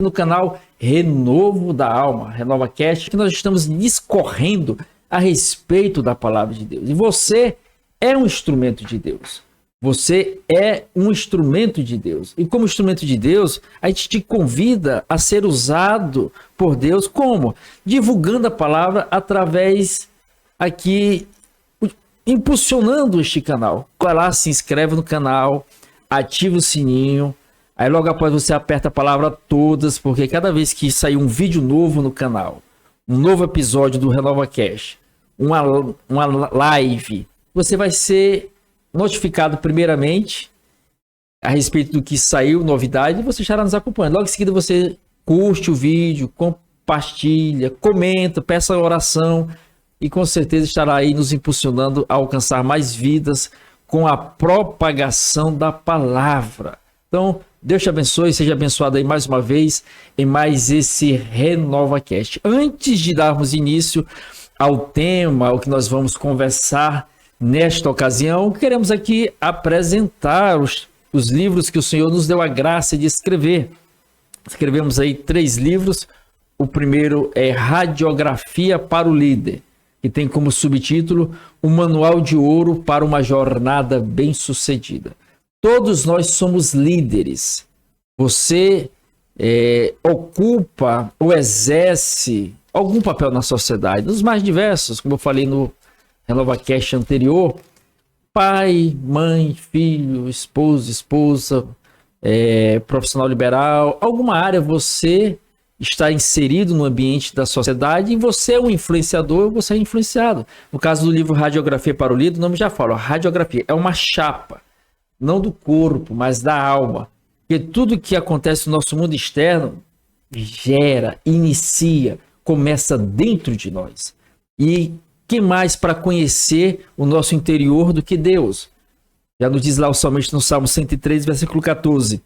no canal Renovo da Alma, RenovaCast, que nós estamos discorrendo a respeito da palavra de Deus. E você é um instrumento de Deus. Você é um instrumento de Deus. E como instrumento de Deus, a gente te convida a ser usado por Deus como? Divulgando a palavra através aqui, impulsionando este canal. Vai lá, se inscreve no canal, ativa o sininho. Aí logo após você aperta a palavra todas, porque cada vez que sair um vídeo novo no canal, um novo episódio do RenovaCast, uma live, você vai ser notificado primeiramente a respeito do que saiu, novidade, e você estará nos acompanhando. Logo em seguida você curte o vídeo, compartilha, comenta, peça oração e com certeza estará aí nos impulsionando a alcançar mais vidas com a propagação da palavra. Então, Deus te abençoe, seja abençoado aí mais uma vez em mais esse RenovaCast. Antes de darmos início ao tema, ao que nós vamos conversar nesta ocasião, queremos aqui apresentar os livros que o Senhor nos deu a graça de escrever. Escrevemos aí 3 livros. O primeiro é Radiografia para o Líder, que tem como subtítulo O Manual de Ouro para uma Jornada Bem-Sucedida. Todos nós somos líderes. Você ocupa ou exerce algum papel na sociedade, nos mais diversos, como eu falei no RenovaCast anterior: pai, mãe, filho, esposo, esposa, profissional liberal, alguma área você está inserido no ambiente da sociedade e você é um influenciador, você é influenciado. No caso do livro Radiografia para o Líder, o nome já fala, radiografia é uma chapa, não do corpo, mas da alma. Porque tudo que acontece no nosso mundo externo gera, inicia, começa dentro de nós. E que mais para conhecer o nosso interior do que Deus? Já nos diz lá o salmista no Salmo 103, versículo 14.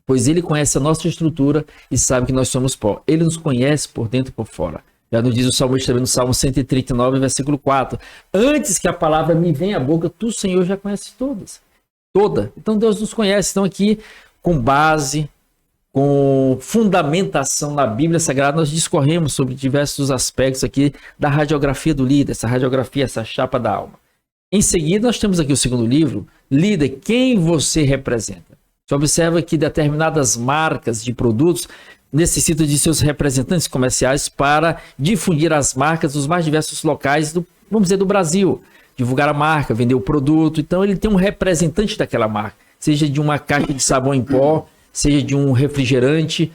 Pois ele conhece a nossa estrutura e sabe que nós somos pó. Ele nos conhece por dentro e por fora. Já nos diz o salmista também no Salmo 139, versículo 4. Antes que a palavra me venha à boca, tu, Senhor, já conheces toda. Então Deus nos conhece. Então aqui, com base, com fundamentação na Bíblia Sagrada, nós discorremos sobre diversos aspectos aqui da radiografia do líder, essa radiografia, essa chapa da alma. Em seguida, nós temos aqui o segundo livro, Líder, quem você representa? Você observa que determinadas marcas de produtos necessitam de seus representantes comerciais para difundir as marcas dos mais diversos locais vamos dizer, do Brasil. Divulgar a marca, vender o produto. Então, ele tem um representante daquela marca, seja de uma caixa de sabão em pó, seja de um refrigerante.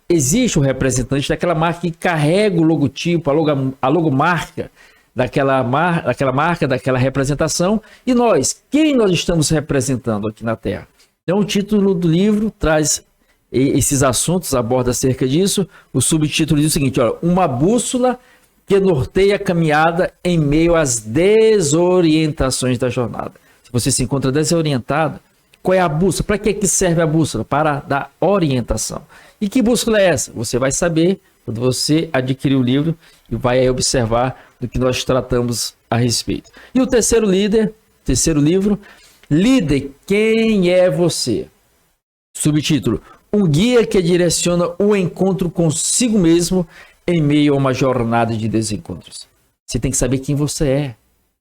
Existe um representante daquela marca que carrega o logotipo, a logomarca daquela marca, daquela representação. E nós, quem nós estamos representando aqui na Terra? Então, o título do livro traz esses assuntos, aborda acerca disso. O subtítulo diz o seguinte, olha, uma bússola que norteia a caminhada em meio às desorientações da jornada. Se você se encontra desorientado, qual é a bússola? Para que serve a bússola? Para dar orientação. E que bússola é essa? Você vai saber quando você adquirir o livro e vai aí observar do que nós tratamos a respeito. E o terceiro livro, Líder, quem é você? Subtítulo, um guia que direciona o encontro consigo mesmo em meio a uma jornada de desencontros. Você tem que saber quem você é.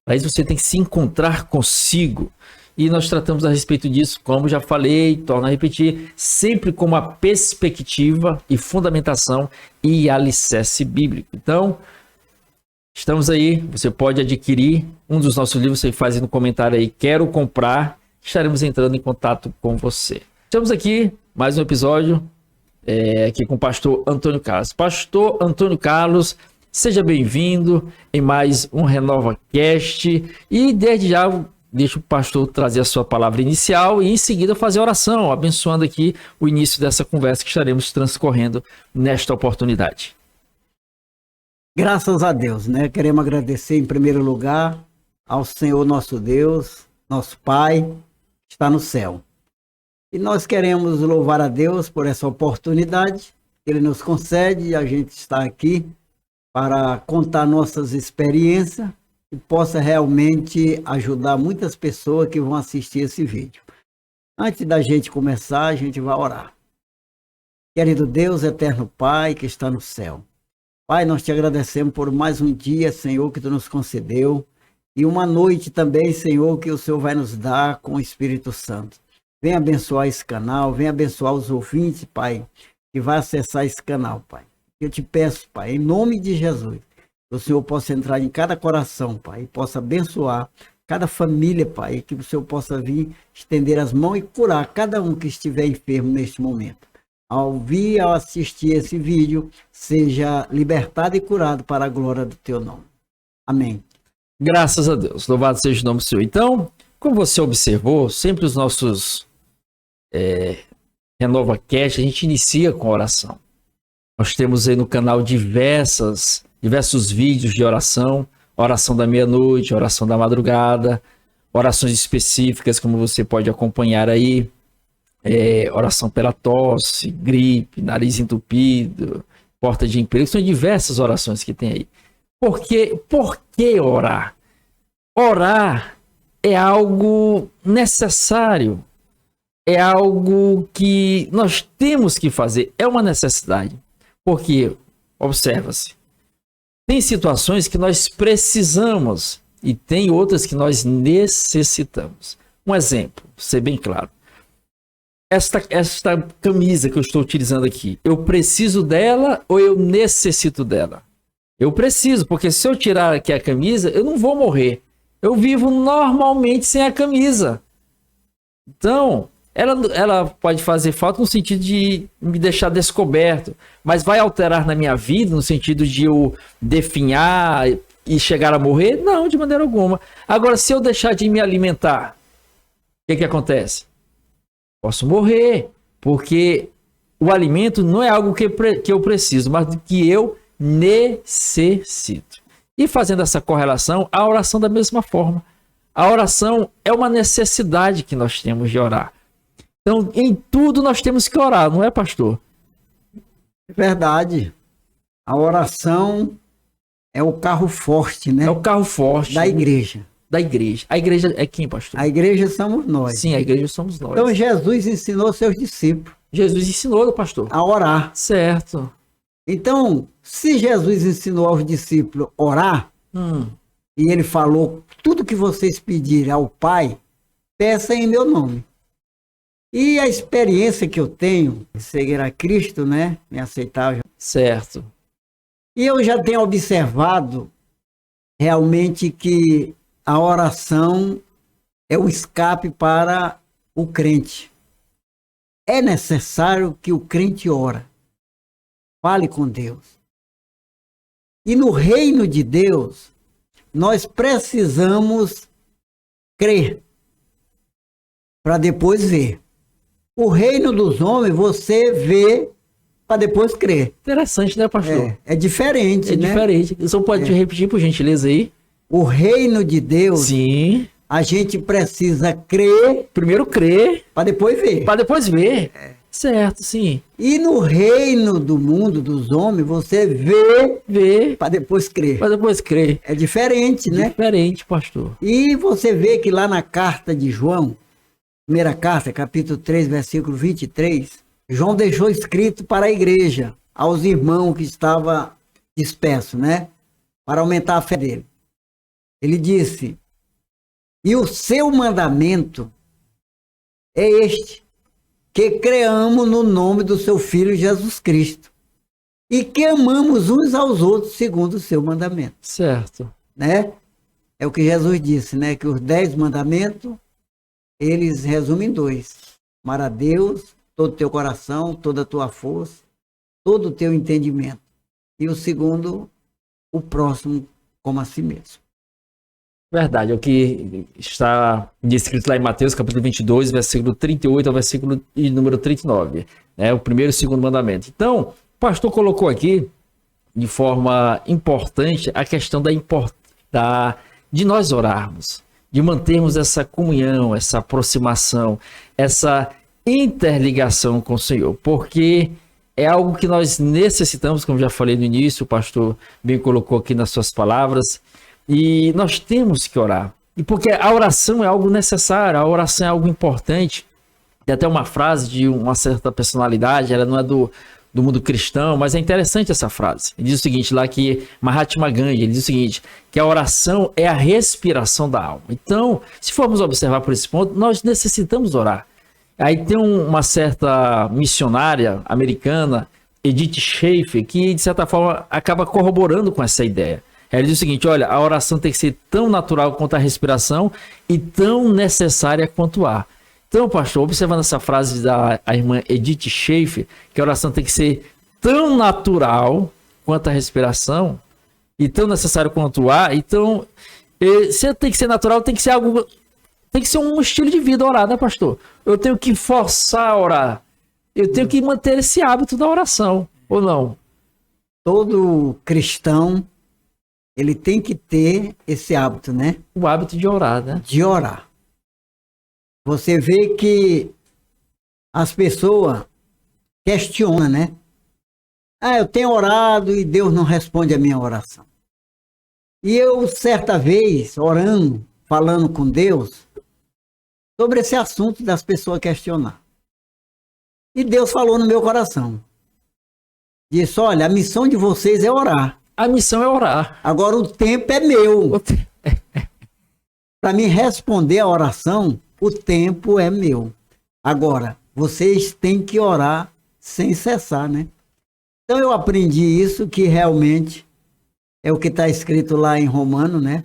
Para isso você tem que se encontrar consigo. E nós tratamos a respeito disso, como já falei, torno a repetir, sempre com uma perspectiva e fundamentação e alicerce bíblico. Então, estamos aí, você pode adquirir um dos nossos livros, você faz aí no comentário aí, quero comprar, estaremos entrando em contato com você. Estamos aqui, mais um episódio, aqui com o pastor Antônio Carlos. Pastor Antônio Carlos, seja bem-vindo em mais um RenovaCast e desde já deixa o pastor trazer a sua palavra inicial e em seguida fazer a oração, abençoando aqui o início dessa conversa que estaremos transcorrendo nesta oportunidade. Graças a Deus, né? Queremos agradecer em primeiro lugar ao Senhor nosso Deus, nosso Pai, que está no céu. E nós queremos louvar a Deus por essa oportunidade que Ele nos concede e a gente está aqui para contar nossas experiências e possa realmente ajudar muitas pessoas que vão assistir esse vídeo. Antes da gente começar, a gente vai orar. Querido Deus, eterno Pai que está no céu. Pai, nós te agradecemos por mais um dia, Senhor, que tu nos concedeu. E uma noite também, Senhor, que o Senhor vai nos dar com o Espírito Santo. Vem abençoar esse canal, vem abençoar os ouvintes, Pai, que vai acessar esse canal, Pai. Eu te peço, Pai, em nome de Jesus, que o Senhor possa entrar em cada coração, Pai, e possa abençoar cada família, Pai, e que o Senhor possa vir estender as mãos e curar cada um que estiver enfermo neste momento. Ao vir, ao assistir esse vídeo, seja libertado e curado para a glória do teu nome. Amém. Graças a Deus. Louvado seja o nome do Senhor. Então, como você observou, sempre os nossos RenovaCast, a gente inicia com oração. Nós temos aí no canal diversos vídeos de oração. Oração da meia-noite, oração da madrugada, orações específicas, como você pode acompanhar aí. Oração pela tosse, gripe, nariz entupido, porta de emprego. São diversas orações que tem aí. Por que orar? Orar é algo necessário, é algo que nós temos que fazer, é uma necessidade. Porque, observa-se, tem situações que nós precisamos e tem outras que nós necessitamos. Um exemplo, ser bem claro. Esta camisa que eu estou utilizando aqui, eu preciso dela ou eu necessito dela? Eu preciso, porque se eu tirar aqui a camisa, eu não vou morrer. Eu vivo normalmente sem a camisa. Então, ela pode fazer falta no sentido de me deixar descoberto, mas vai alterar na minha vida no sentido de eu definhar e chegar a morrer? Não, de maneira alguma. Agora, se eu deixar de me alimentar, o que acontece? Posso morrer, porque o alimento não é algo que eu preciso, mas que eu necessito. E fazendo essa correlação, a oração da mesma forma. A oração é uma necessidade que nós temos de orar. Então, em tudo nós temos que orar, não é, pastor? É verdade. A oração é o carro forte, né? É o carro forte da igreja. Da igreja. A igreja é quem, pastor? A igreja somos nós. Sim, a igreja somos nós. Então Jesus ensinou seus discípulos. Jesus ensinou, pastor. A orar. Certo. Então, se Jesus ensinou aos discípulos a orar, e ele falou, tudo que vocês pedirem ao Pai, peça em meu nome. E a experiência que eu tenho de seguir a Cristo, né? Me aceitar. Certo. E eu já tenho observado realmente que a oração é o escape para o crente. É necessário que o crente ore. Fale com Deus. E no reino de Deus, nós precisamos crer para depois ver. O reino dos homens, você vê para depois crer. Interessante, né, pastor? É diferente, né? É diferente. O senhor pode repetir, por gentileza, aí? O reino de Deus, sim, a gente precisa crer. Primeiro crer. Para depois ver. Para depois ver. Certo, sim. E no reino do mundo, dos homens, você vê para depois crer. Para depois crer. É diferente, né? Diferente, pastor. E você vê que lá na carta de João, primeira carta, capítulo 3, versículo 23, João deixou escrito para a igreja, aos irmãos que estavam dispersos, né? Para aumentar a fé dele. Ele disse, e o seu mandamento é este, que creamos no nome do seu Filho Jesus Cristo e que amamos uns aos outros segundo o seu mandamento. Certo. Né? É o que Jesus disse, né? Que os 10 mandamentos, eles resumem em 2. Amar a Deus, todo o teu coração, toda a tua força, todo o teu entendimento. E o segundo, o próximo como a si mesmo. Verdade, é o que está descrito lá em Mateus, capítulo 22, versículo 38 ao versículo número 39. Né? O primeiro e o segundo mandamento. Então, o pastor colocou aqui, de forma importante, a questão de nós orarmos, de mantermos essa comunhão, essa aproximação, essa interligação com o Senhor, porque é algo que nós necessitamos, como já falei no início, o pastor bem colocou aqui nas suas palavras, e nós temos que orar. E porque a oração é algo necessário, a oração é algo importante. Tem até uma frase de uma certa personalidade, ela não é do mundo cristão, mas é interessante essa frase. Ele diz o seguinte lá, que Mahatma Gandhi, ele diz o seguinte, que a oração é a respiração da alma. Então, se formos observar por esse ponto, nós necessitamos orar. Aí tem uma certa missionária americana, Edith Schaefer, que de certa forma acaba corroborando com essa ideia. Ela diz o seguinte, olha, a oração tem que ser tão natural quanto a respiração e tão necessária quanto o ar. Então, pastor, observando essa frase da irmã Edith Schaefer, que a oração tem que ser tão natural quanto a respiração e tão necessário quanto o ar, então, se tem que ser natural, tem que ser algo, tem que ser um estilo de vida orar, né, pastor? Eu tenho que forçar a orar, eu tenho que manter esse hábito da oração, ou não? Todo cristão, ele tem que ter esse hábito, né? O hábito de orar, né? De orar. Você vê que as pessoas questionam, né? Ah, eu tenho orado e Deus não responde a minha oração. E eu, certa vez, orando, falando com Deus, sobre esse assunto das pessoas questionar. E Deus falou no meu coração. Disse, olha, a missão de vocês é orar. A missão é orar. Agora o tempo é meu. Para me responder a oração, o tempo é meu. Agora, vocês têm que orar sem cessar, né? Então eu aprendi isso, que realmente é o que está escrito lá em Romano, né?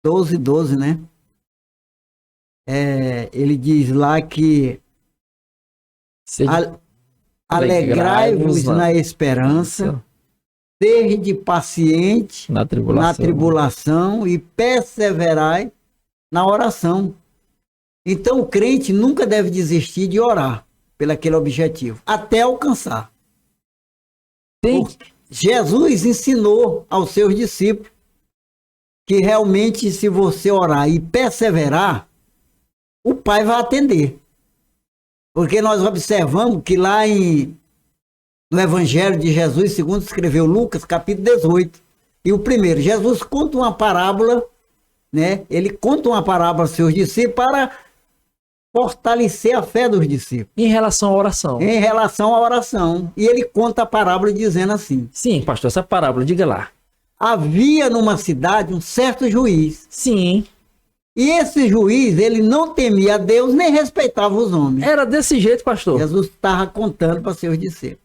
12:12, né? Ele diz lá que alegrai-vos na esperança, sede paciente na tribulação e perseverai na oração. Então o crente nunca deve desistir de orar pelo aquele objetivo, até alcançar. Jesus ensinou aos seus discípulos que realmente, se você orar e perseverar, o Pai vai atender. Porque nós observamos que lá no Evangelho de Jesus, segundo escreveu Lucas, capítulo 18, e o primeiro, Jesus conta uma parábola, né? Ele conta uma parábola aos seus discípulos para fortalecer a fé dos discípulos. Em relação à oração. Em relação à oração. E ele conta a parábola dizendo assim. Sim, pastor, essa parábola, diga lá. Havia numa cidade um certo juiz. Sim. E esse juiz, ele não temia a Deus nem respeitava os homens. Era desse jeito, pastor. Jesus estava contando para seus discípulos.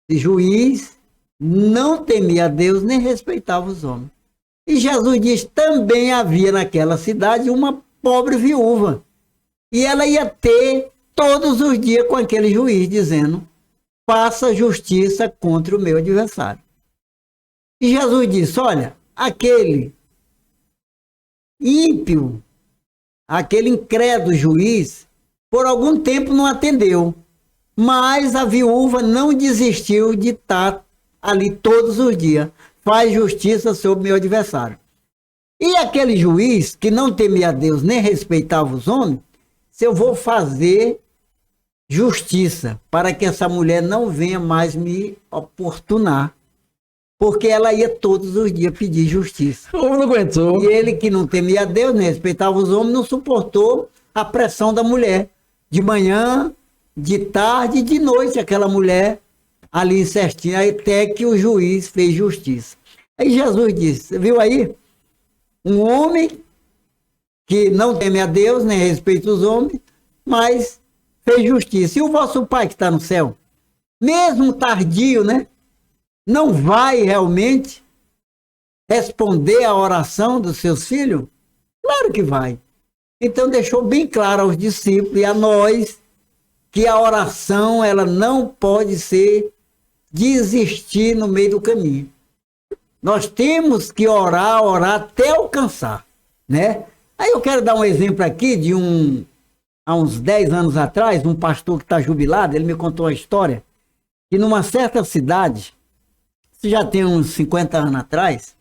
Esse juiz não temia a Deus nem respeitava os homens. E Jesus diz, também havia naquela cidade uma pobre viúva. E ela ia ter todos os dias com aquele juiz, dizendo, faça justiça contra o meu adversário. E Jesus disse, olha, aquele ímpio, aquele incrédulo juiz, por algum tempo não atendeu. Mas a viúva não desistiu de estar ali todos os dias. Faz justiça sobre o meu adversário. E aquele juiz, que não temia a Deus nem respeitava os homens, se eu vou fazer justiça para que essa mulher não venha mais me oportunar, porque ela ia todos os dias pedir justiça. O homem não aguentou. E ele, que não temia a Deus, nem respeitava os homens, não suportou a pressão da mulher. De manhã, de tarde e de noite, aquela mulher ali certinho, até que o juiz fez justiça. Aí Jesus disse, você viu aí? Um homem que não teme a Deus, nem respeita os homens, mas fez justiça. E o vosso Pai que está no céu, mesmo tardio, né? Não vai realmente responder à oração dos seus filhos? Claro que vai. Então deixou bem claro aos discípulos e a nós que a oração, ela não pode ser desistir no meio do caminho. Nós temos que orar até alcançar, né? Aí eu quero dar um exemplo aqui de há uns 10 anos atrás, um pastor que está jubilado, ele me contou uma história, que numa certa cidade, isso já tem uns 50 anos atrás,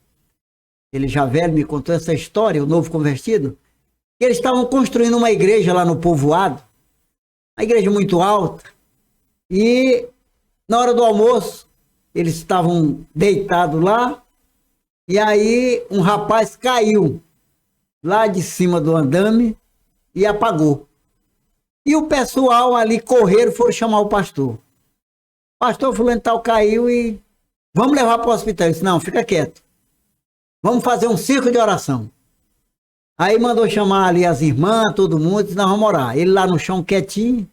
ele já velho me contou essa história, o novo convertido, que eles estavam construindo uma igreja lá no povoado, uma igreja muito alta, e na hora do almoço, eles estavam deitados lá, e aí um rapaz caiu lá de cima do andame e apagou. E o pessoal ali correram, foram chamar o pastor. Pastor fulano tal caiu e vamos levar para o hospital. Ele disse, não, fica quieto. Vamos fazer um círculo de oração. Aí mandou chamar ali as irmãs, todo mundo, disse, nós vamos orar. Ele lá no chão quietinho,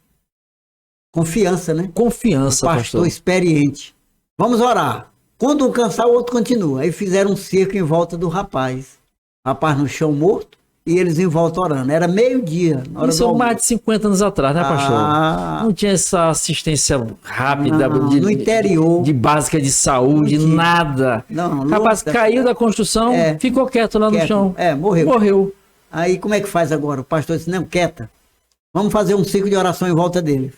confiança, né? Confiança, pastor experiente. Vamos orar. Quando um cansar, o outro continua. Aí fizeram um cerco em volta do rapaz. Rapaz no chão morto e eles em volta orando. Era meio-dia. Isso é mais de 50 anos atrás, né, pastor? Não tinha essa assistência rápida no interior. De básica de saúde, nada. Não, rapaz caiu da construção, ficou quieto lá no chão. Morreu. Aí como é que faz agora? O pastor disse, não, quieta. Vamos fazer um ciclo de oração em volta dele.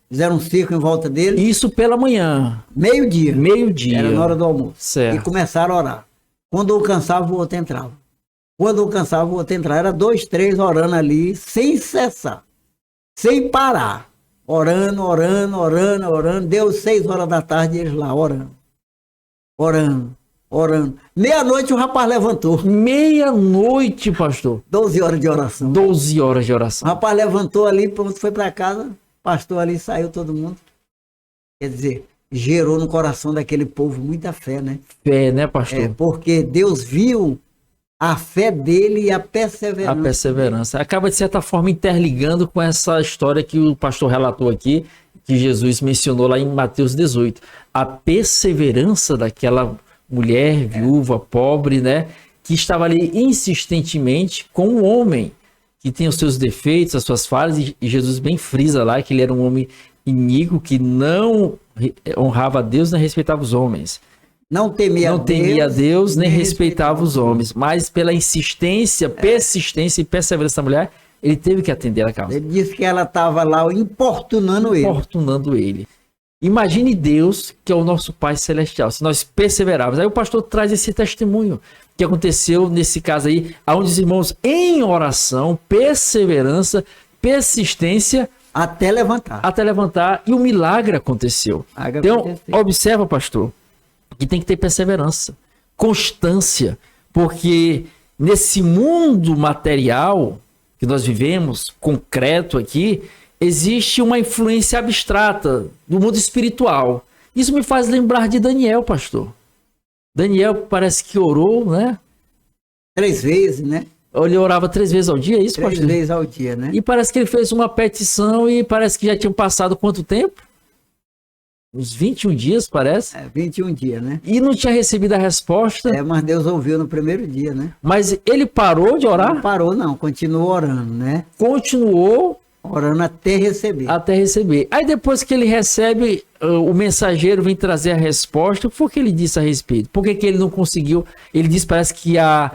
Fizeram um círculo em volta dele. Isso pela manhã. Meio-dia. Meio-dia. Era na hora do almoço. Certo. E começaram a orar. Quando um cansava, o outro entrava. Quando um cansava, o outro entrava. Era 2, 3 orando ali, sem cessar. Sem parar. Orando. Deu 6 horas da tarde eles lá, orando. Meia-noite o rapaz levantou. Meia-noite, pastor? 12 horas de oração. 12 horas de oração. O rapaz levantou ali, pronto, foi para casa. Pastor ali, saiu todo mundo. Quer dizer, gerou no coração daquele povo muita fé, né? Fé, né, pastor? Porque Deus viu a fé dele e a perseverança. A perseverança. Acaba, de certa forma, interligando com essa história que o pastor relatou aqui, que Jesus mencionou lá em Mateus 18. A perseverança daquela mulher viúva, pobre, né? Que estava ali insistentemente com um homem que tem os seus defeitos, as suas falhas, e Jesus bem frisa lá que ele era um homem iníquo, que não honrava a Deus, nem respeitava os homens. Não temia a Deus, nem respeitava os homens. Mas pela insistência, persistência e perseverança da mulher, ele teve que atender a causa. Ele disse que ela estava lá importunando ele. Imagine Deus, que é o nosso Pai Celestial, se nós perseverarmos. Aí o pastor traz esse testemunho que aconteceu nesse caso aí, onde os irmãos em oração, perseverança, persistência, até levantar, e o milagre aconteceu. Então, observa, pastor, que tem que ter perseverança, constância, porque nesse mundo material que nós vivemos, concreto aqui, existe uma influência abstrata do mundo espiritual. Isso me faz lembrar de Daniel, pastor. Daniel parece que orou, né? 3 vezes, né? Ele orava 3 vezes ao dia, é isso, pastor? 3 vezes ao dia, né? E parece que ele fez uma petição e parece que já tinham passado quanto tempo? Uns 21 dias, parece. 21 dias, né? E não tinha recebido a resposta. Mas Deus ouviu no primeiro dia, né? Mas ele parou de orar? Não parou, não. Continuou orando, né? Continuou orando até receber. Aí depois que ele recebe, o mensageiro vem trazer a resposta. O que foi que ele disse a respeito? Por que ele não conseguiu? Ele disse, parece que já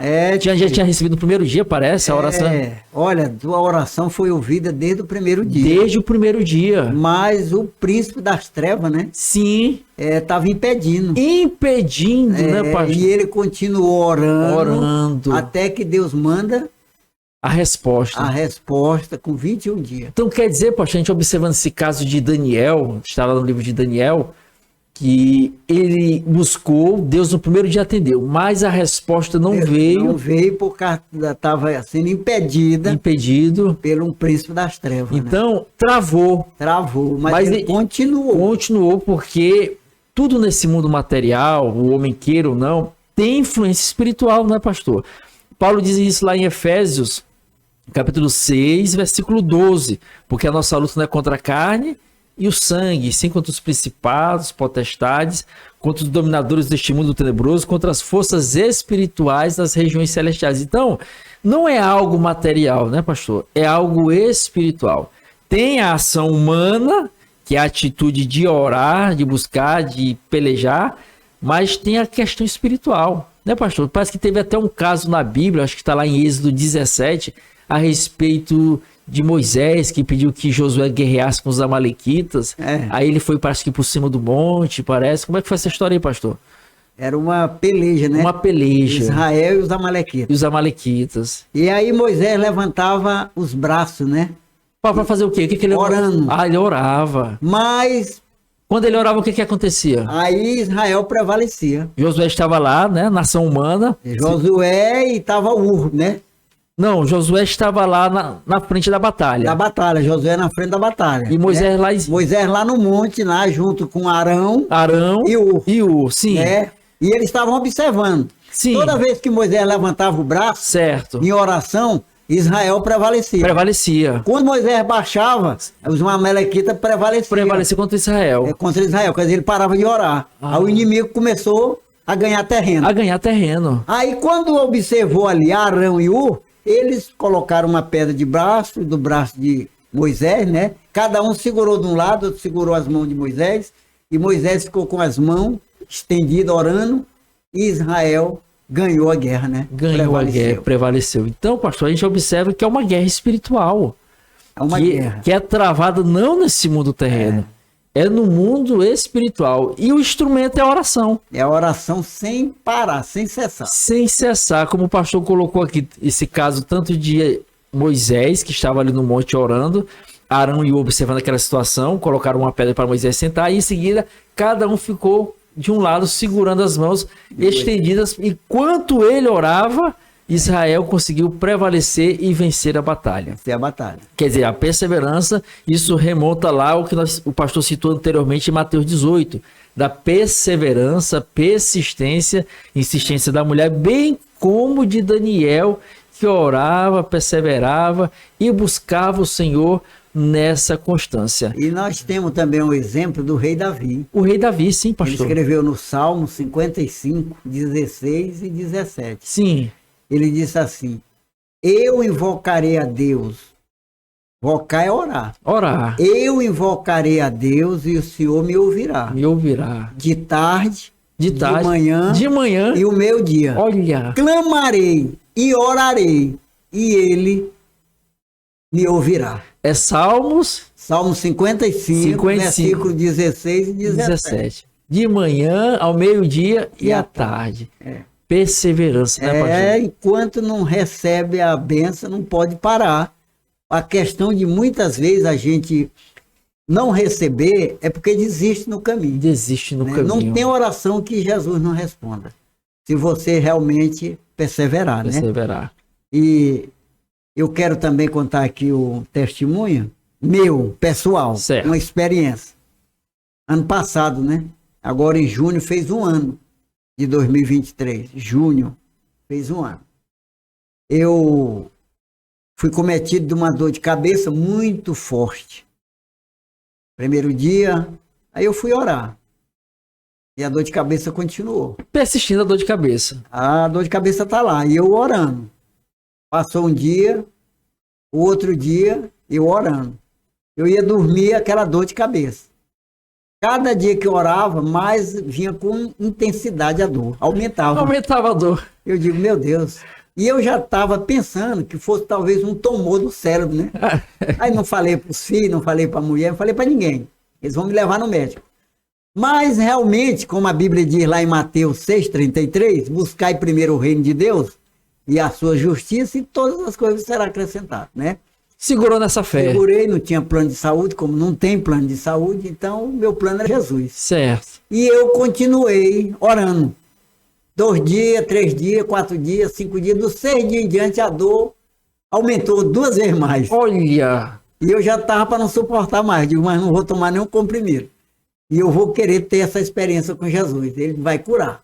tinha recebido no primeiro dia, parece, a oração. Olha, a oração foi ouvida desde o primeiro dia. Desde o primeiro dia. Mas o príncipe das trevas, né? Sim. Estava impedindo. Né, pastor? E ele continuou orando. Até que Deus manda a resposta com 21 dias. Então quer dizer, pastor, a gente observando esse caso de Daniel, está lá no livro de Daniel, que ele buscou, Deus no primeiro dia atendeu, mas a resposta não veio. Não veio porque estava sendo impedido pelo um príncipe das trevas. Então, travou, mas ele continuou. Continuou porque tudo nesse mundo material, o homem queira ou não, tem influência espiritual, não é, pastor? Paulo diz isso lá em Efésios, capítulo 6, versículo 12, porque a nossa luta não é contra a carne e o sangue, sim contra os principados, potestades, contra os dominadores deste mundo tenebroso, contra as forças espirituais das regiões celestiais. Então, não é algo material, né, pastor? É algo espiritual. Tem a ação humana, que é a atitude de orar, de buscar, de pelejar, mas tem a questão espiritual, né, pastor? Parece que teve até um caso na Bíblia, acho que está lá em Êxodo 17, a respeito de Moisés, que pediu que Josué guerreasse com os amalequitas. Aí ele foi, parece que por cima do monte, parece. Como é que foi essa história aí, pastor? Era uma peleja, né? Uma peleja. Israel e os amalequitas. E aí Moisés levantava os braços, né? Para fazer o quê? O que ele orando. Ele orava. Mas quando ele orava, o que acontecia? Aí Israel prevalecia. Josué estava lá, né? Nação humana. Josué e estava Ur, né? Não, Josué estava lá na frente da batalha. Da batalha, Josué na frente da batalha. E Moisés né? lá em Moisés lá no monte, lá junto com Arão e Ur, sim. né? E eles estavam observando. Sim. Toda vez que Moisés levantava o braço, certo, em oração, Israel prevalecia. Prevalecia. Quando Moisés baixava, os amalequitas prevaleciam. Prevalecia contra Israel. Contra Israel, quer dizer, ele parava de orar. Aí o inimigo começou a ganhar terreno. A ganhar terreno. Aí quando observou ali Arão e Ur, eles colocaram uma pedra de braço, do braço de Moisés, né? Cada um segurou de um lado, outro segurou as mãos de Moisés, e Moisés ficou com as mãos estendidas, orando, e Israel ganhou a guerra, né? Ganhou a guerra, prevaleceu. Então, pastor, a gente observa que é uma guerra espiritual. É uma guerra. Que é travada não nesse mundo terreno, é no mundo espiritual. E o instrumento é a oração. É a oração sem parar, sem cessar. Sem cessar, como o pastor colocou aqui, esse caso tanto de Moisés, que estava ali no monte orando, Arão e Ur observando aquela situação, colocaram uma pedra para Moisés sentar, e em seguida cada um ficou de um lado segurando as mãos estendidas, enquanto ele orava, Israel conseguiu prevalecer e vencer a batalha. Essa é a batalha. Quer dizer, a perseverança, isso remonta lá ao que o pastor citou anteriormente em Mateus 18, da perseverança, persistência, insistência da mulher, bem como de Daniel, que orava, perseverava e buscava o Senhor nessa constância. E nós temos também um exemplo do rei Davi. O rei Davi, sim, Ele pastor. escreveu no Salmo 55, 16 e 17. Sim. Ele disse assim: eu invocarei a Deus. Invocar é orar. Orar. Eu invocarei a Deus e o Senhor me ouvirá. Me ouvirá. De tarde, de manhã e o meio-dia. Olha. Clamarei e orarei e ele me ouvirá. É Salmos? Salmo 55, versículo 16 e 17. De manhã ao meio-dia e à tarde. Perseverança, né, pastor? Enquanto não recebe a bênção, não pode parar. A questão de muitas vezes a gente não receber é porque desiste no caminho. Desiste no caminho. Não tem oração que Jesus não responda. Se você realmente perseverar, né? Perseverar. E eu quero também contar aqui o testemunho meu, pessoal, certo. Uma experiência. Ano passado, né? Agora em junho fez um ano de 2023. Junho fez um ano. Eu fui cometido de uma dor de cabeça muito forte. Primeiro dia, aí eu fui orar. E a dor de cabeça continuou. Persistindo a dor de cabeça. A dor de cabeça tá lá, e eu orando. Passou um dia, o outro dia, eu orando. Eu ia dormir, aquela dor de cabeça. Cada dia que eu orava, mais vinha com intensidade a dor. Aumentava. Aumentava a dor. Eu digo, meu Deus. E eu já estava pensando que fosse talvez um tumor do cérebro, né? Aí não falei para os filhos, não falei para a mulher, não falei para ninguém. Eles vão me levar no médico. Mas realmente, como a Bíblia diz lá em Mateus 6,33, buscai primeiro o reino de Deus e a sua justiça e todas as coisas serão acrescentadas, né? Segurou nessa fé. Segurei, não tinha plano de saúde, como não tem plano de saúde, então o meu plano era Jesus. Certo. E eu continuei orando. 2 dias, 3 dias, 4 dias, 5 dias, dos 6 dias em diante a dor aumentou 2 vezes mais. Olha! E eu já estava para não suportar mais, digo, mas não vou tomar nenhum comprimido. E eu vou querer ter essa experiência com Jesus, ele vai curar.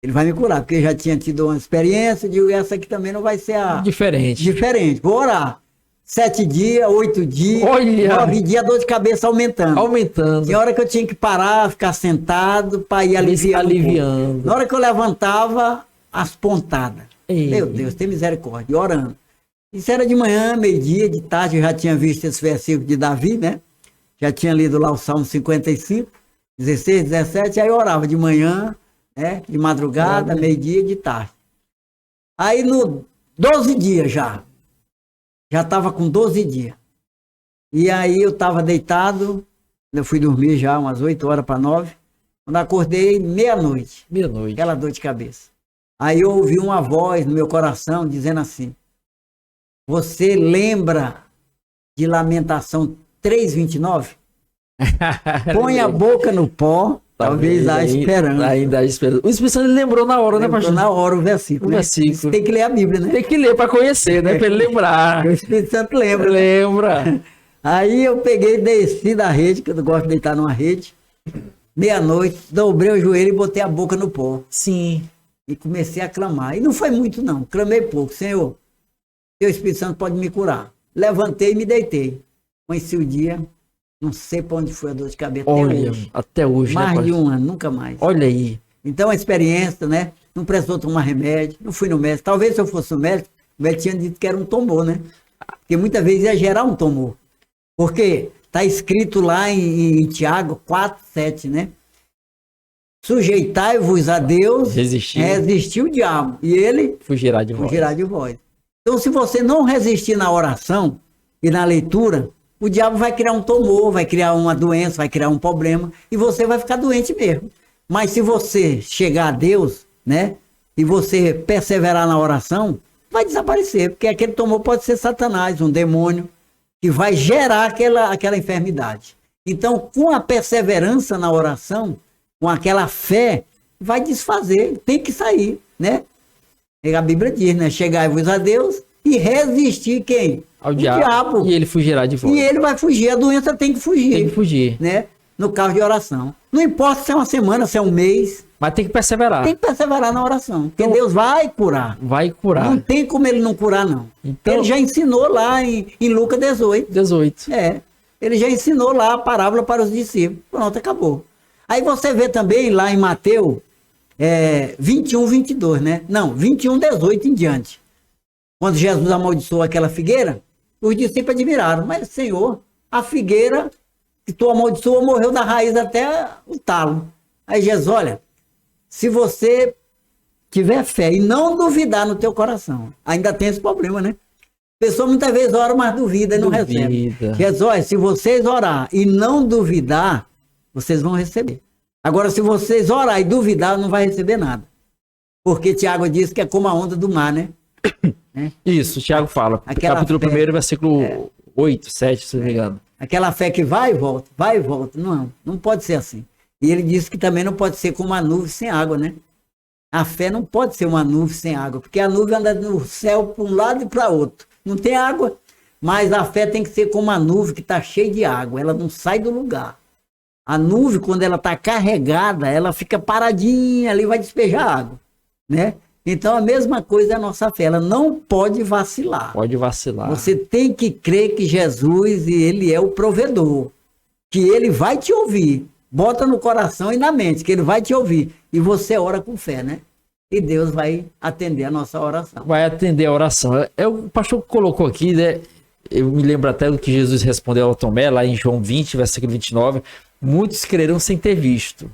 Ele vai me curar, porque eu já tinha tido uma experiência, digo, essa aqui também não vai ser a... Diferente, vou orar. 7 dias, 8 dias, olha, 9 dias, a dor de cabeça aumentando. Aumentando. Tinha hora que eu tinha que parar, ficar sentado, para ir aliviando. Na hora que eu levantava, as pontadas. Ei. Meu Deus, tem misericórdia, e orando. Isso era de manhã, meio-dia, de tarde, eu já tinha visto esse versículo de Davi, né? Já tinha lido lá o Salmo 55, 16, 17, aí eu orava de manhã, né? De madrugada, meio-dia, de tarde. Aí no 12 dias já estava com 12 dias. E aí eu estava deitado, eu fui dormir já umas 8 horas para 9. Quando acordei, meia-noite. Meia-noite. Aquela dor de cabeça. Aí eu ouvi uma voz no meu coração dizendo assim: você lembra de Lamentação 3:29? Põe a boca no pó Talvez há esperança. Ainda há esperança. O Espírito Santo ele lembrou na hora, né, pastor? Na hora o versículo. O versículo. Você tem que ler a Bíblia, né? Tem que ler para conhecer, né? Para ele lembrar. O Espírito Santo lembra. Lembra. Aí eu peguei, desci da rede, que eu gosto de deitar numa rede. Meia-noite, dobrei o joelho e botei a boca no pó. Sim. E comecei a clamar. E não foi muito, não. Clamei pouco. Senhor, teu Espírito Santo pode me curar. Levantei e me deitei. Conheci o dia. Não sei para onde foi a dor de cabeça até hoje. Mais de um ano, nunca mais. Olha aí. Então a experiência, né? Não precisou tomar remédio. Não fui no médico. Talvez se eu fosse no médico, o médico tinha dito que era um tumor, né? Porque muitas vezes ia gerar um tumor. Porque está escrito lá em Tiago 4:7, né? Sujeitai-vos a Deus, resistir o diabo, e ele fugirá de vós. Então, se você não resistir na oração e na leitura, o diabo vai criar um tumor, vai criar uma doença, vai criar um problema, e você vai ficar doente mesmo. Mas se você chegar a Deus, né, e você perseverar na oração, vai desaparecer, porque aquele tumor pode ser Satanás, um demônio, que vai gerar aquela enfermidade. Então, com a perseverança na oração, com aquela fé, vai desfazer, tem que sair, né? A Bíblia diz, né? Chegai-vos a Deus e resistir quem? Ao diabo. E ele fugirá de vós. E ele vai fugir, a doença tem que fugir. Tem que fugir. Né? No caso de oração. Não importa se é uma semana, se é um mês. Mas tem que perseverar. Tem que perseverar na oração. Porque Deus vai curar. Vai curar. Não tem como ele não curar, não. Então, ele já ensinou lá em Lucas 18. Ele já ensinou lá a parábola para os discípulos. Pronto, acabou. Aí você vê também lá em Mateus 21, 22, né? Não, 21, 18 em diante. Quando Jesus amaldiçoou aquela figueira, os discípulos admiraram. Mas, Senhor, a figueira que tu amaldiçoou morreu da raiz até o talo. Aí Jesus, olha, se você tiver fé e não duvidar no teu coração, ainda tem esse problema, né? A pessoa muitas vezes ora, mas duvida e não recebe. Jesus, olha, se vocês orar e não duvidar, vocês vão receber. Agora, se vocês orar e duvidar, não vai receber nada. Porque Tiago diz que é como a onda do mar, né? Isso, Tiago fala. Capítulo 1, versículo 8, 7, se não me engano. Aquela fé que vai e volta, vai e volta. Não pode ser assim. E ele disse que também não pode ser como uma nuvem sem água, né? A fé não pode ser uma nuvem sem água, porque a nuvem anda no céu para um lado e para outro. Não tem água, mas a fé tem que ser como uma nuvem que está cheia de água. Ela não sai do lugar. A nuvem, quando ela está carregada, ela fica paradinha ali, vai despejar água, né? Então, a mesma coisa é a nossa fé. Ela não pode vacilar. Pode vacilar. Você tem que crer que Jesus, ele é o provedor. Que ele vai te ouvir. Bota no coração e na mente, que ele vai te ouvir. E você ora com fé, né? E Deus vai atender a nossa oração. Vai atender a oração. O pastor colocou aqui, né? Eu me lembro até do que Jesus respondeu ao Tomé, lá em João 20, versículo 29. Muitos crerão sem ter visto.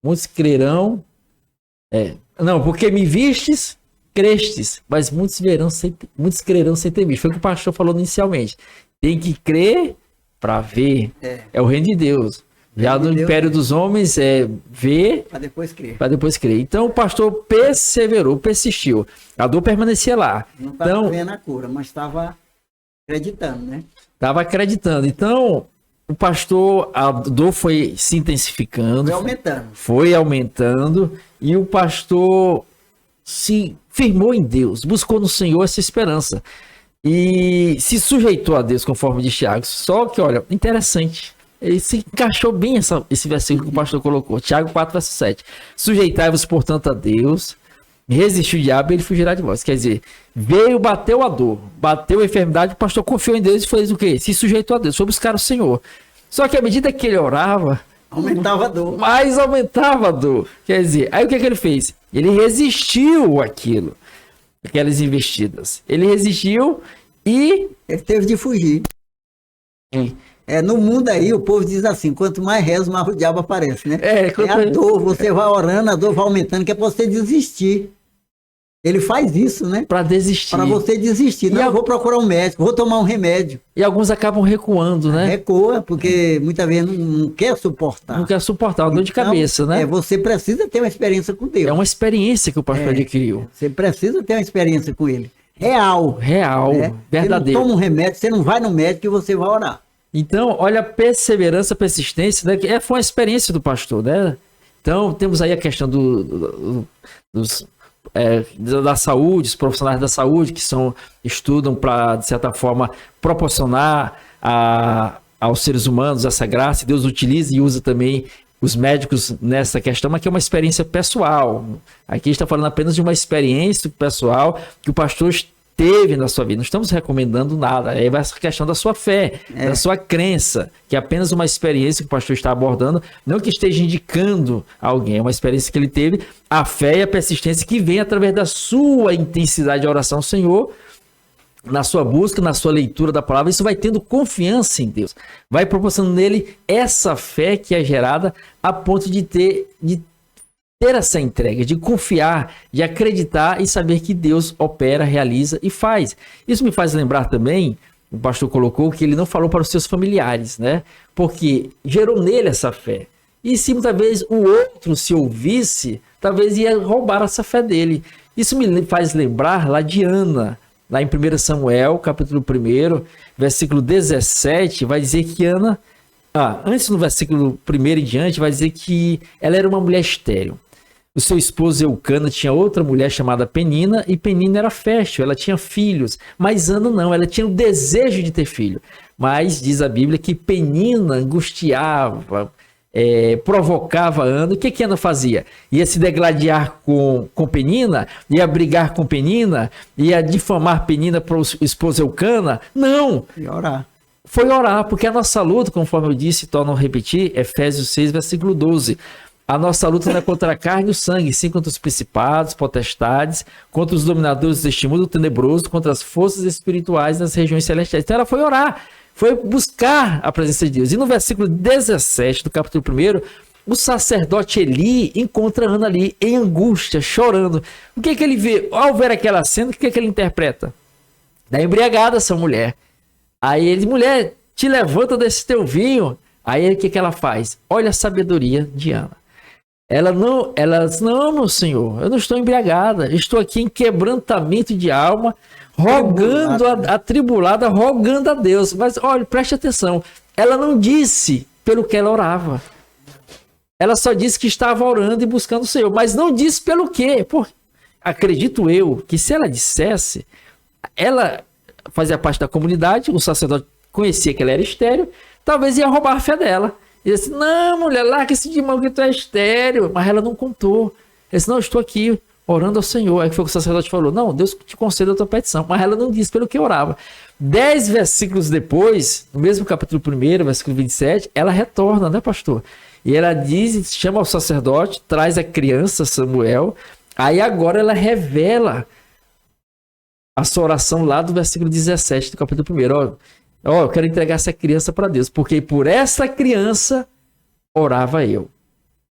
Muitos crerão... Não, porque me vistes, crestes, mas muitos crerão sem ter visto. Foi o que o pastor falou inicialmente. Tem que crer para ver. É o reino de Deus. Já no império dos homens ver para depois crer. Para depois crer. Então o pastor perseverou, persistiu. A dor permanecia lá. Não estava vendo a cura, mas estava acreditando, né? Estava acreditando. Então o pastor, a dor foi se intensificando. Foi aumentando. E o pastor se firmou em Deus, buscou no Senhor essa esperança. E se sujeitou a Deus, conforme diz Tiago. Só que, olha, interessante. Ele se encaixou bem esse versículo que o pastor colocou. Tiago 4, verso 7. Sujeitai-vos, portanto, a Deus. Resistiu o diabo e ele fugirá de vós. Quer dizer, veio, bateu a dor, bateu a enfermidade, o pastor confiou em Deus e fez o quê? Se sujeitou a Deus, foi buscar o Senhor. Só que à medida que ele orava, aumentava a dor. Mais aumentava a dor. Quer dizer, aí o que ele fez? Ele resistiu àquilo, aquelas investidas. Ele resistiu e... ele teve de fugir. No mundo aí, o povo diz assim, quanto mais reza, mais o diabo aparece, né? A dor, você vai orando, a dor vai aumentando, que é para você desistir. Ele faz isso, né? Para desistir. Para você desistir. Não, eu vou procurar um médico, vou tomar um remédio. E alguns acabam recuando, né? Recua, porque muitas vezes não quer suportar. Não quer suportar, uma dor de cabeça, né? Você precisa ter uma experiência com Deus. É uma experiência que o pastor adquiriu. Você precisa ter uma experiência com ele. Real. Verdadeiro. Você não toma um remédio, você não vai no médico e você vai orar. Então, olha a perseverança, a persistência, né? Foi uma experiência do pastor, né? Então, temos aí a questão da saúde, os profissionais da saúde que estudam para, de certa forma, proporcionar aos seres humanos essa graça. Deus utiliza e usa também os médicos nessa questão, mas que é uma experiência pessoal. Aqui está falando apenas de uma experiência pessoal que o pastor teve na sua vida. Não estamos recomendando nada. Aí vai essa questão da sua fé, da sua crença, que é apenas uma experiência que o pastor está abordando, não que esteja indicando alguém, é uma experiência que ele teve, a fé e a persistência que vem através da sua intensidade de oração ao Senhor, na sua busca, na sua leitura da palavra. Isso vai tendo confiança em Deus, vai proporcionando nele essa fé que é gerada a ponto de ter essa entrega, de confiar, de acreditar e saber que Deus opera, realiza e faz. Isso me faz lembrar também, o pastor colocou, que ele não falou para os seus familiares, né? Porque gerou nele essa fé. E se muitas vezes o outro se ouvisse, talvez ia roubar essa fé dele. Isso me faz lembrar lá de Ana, lá em 1 Samuel, capítulo 1, versículo 17, vai dizer que Ana, antes no versículo 1 em diante, vai dizer que ela era uma mulher estéril. O seu esposo Eucana tinha outra mulher chamada Penina, e Penina era fértil, ela tinha filhos, mas Ana não, ela tinha o desejo de ter filho. Mas diz a Bíblia que Penina angustiava, provocava Ana. O que Ana fazia? Ia se degladiar com Penina? Ia brigar com Penina? Ia difamar Penina para o esposo Eucana? Não! E orar. Foi orar, porque a nossa luta, conforme eu disse, torno a repetir, Efésios 6, versículo 12. A nossa luta não é contra a carne e o sangue, sim contra os principados, potestades, contra os dominadores deste mundo tenebroso, contra as forças espirituais nas regiões celestiais. Então ela foi orar, foi buscar a presença de Deus. E no versículo 17 do capítulo 1, o sacerdote Eli encontra Ana ali em angústia, chorando. O que ele vê? Ao ver aquela cena, o que ele interpreta? Da embriagada essa mulher. Aí ele diz, mulher, te levanta desse teu vinho. Aí o que ela faz? Olha a sabedoria de Ana. Ela diz, não, meu senhor, eu não estou embriagada, estou aqui em quebrantamento de alma, rogando, atribulada, rogando a Deus. Mas olha, preste atenção, ela não disse pelo que ela orava. Ela só disse que estava orando e buscando o Senhor, mas não disse pelo quê. Acredito eu que se ela dissesse, ela fazia parte da comunidade, o sacerdote conhecia que ela era estéril, talvez ia roubar a fé dela. Ele disse, não, mulher, larga esse de mão que tu é estéril. Mas ela não contou. Ele disse, não, eu estou aqui orando ao Senhor. Aí foi o que o sacerdote falou, não, Deus te conceda a tua petição. Mas ela não disse pelo que orava. 10 versículos depois, no mesmo capítulo 1, versículo 27, ela retorna, né, pastor? E ela diz, chama o sacerdote, traz a criança Samuel. Aí agora ela revela a sua oração lá do versículo 17 do capítulo 1. Eu quero entregar essa criança para Deus, porque por essa criança orava eu.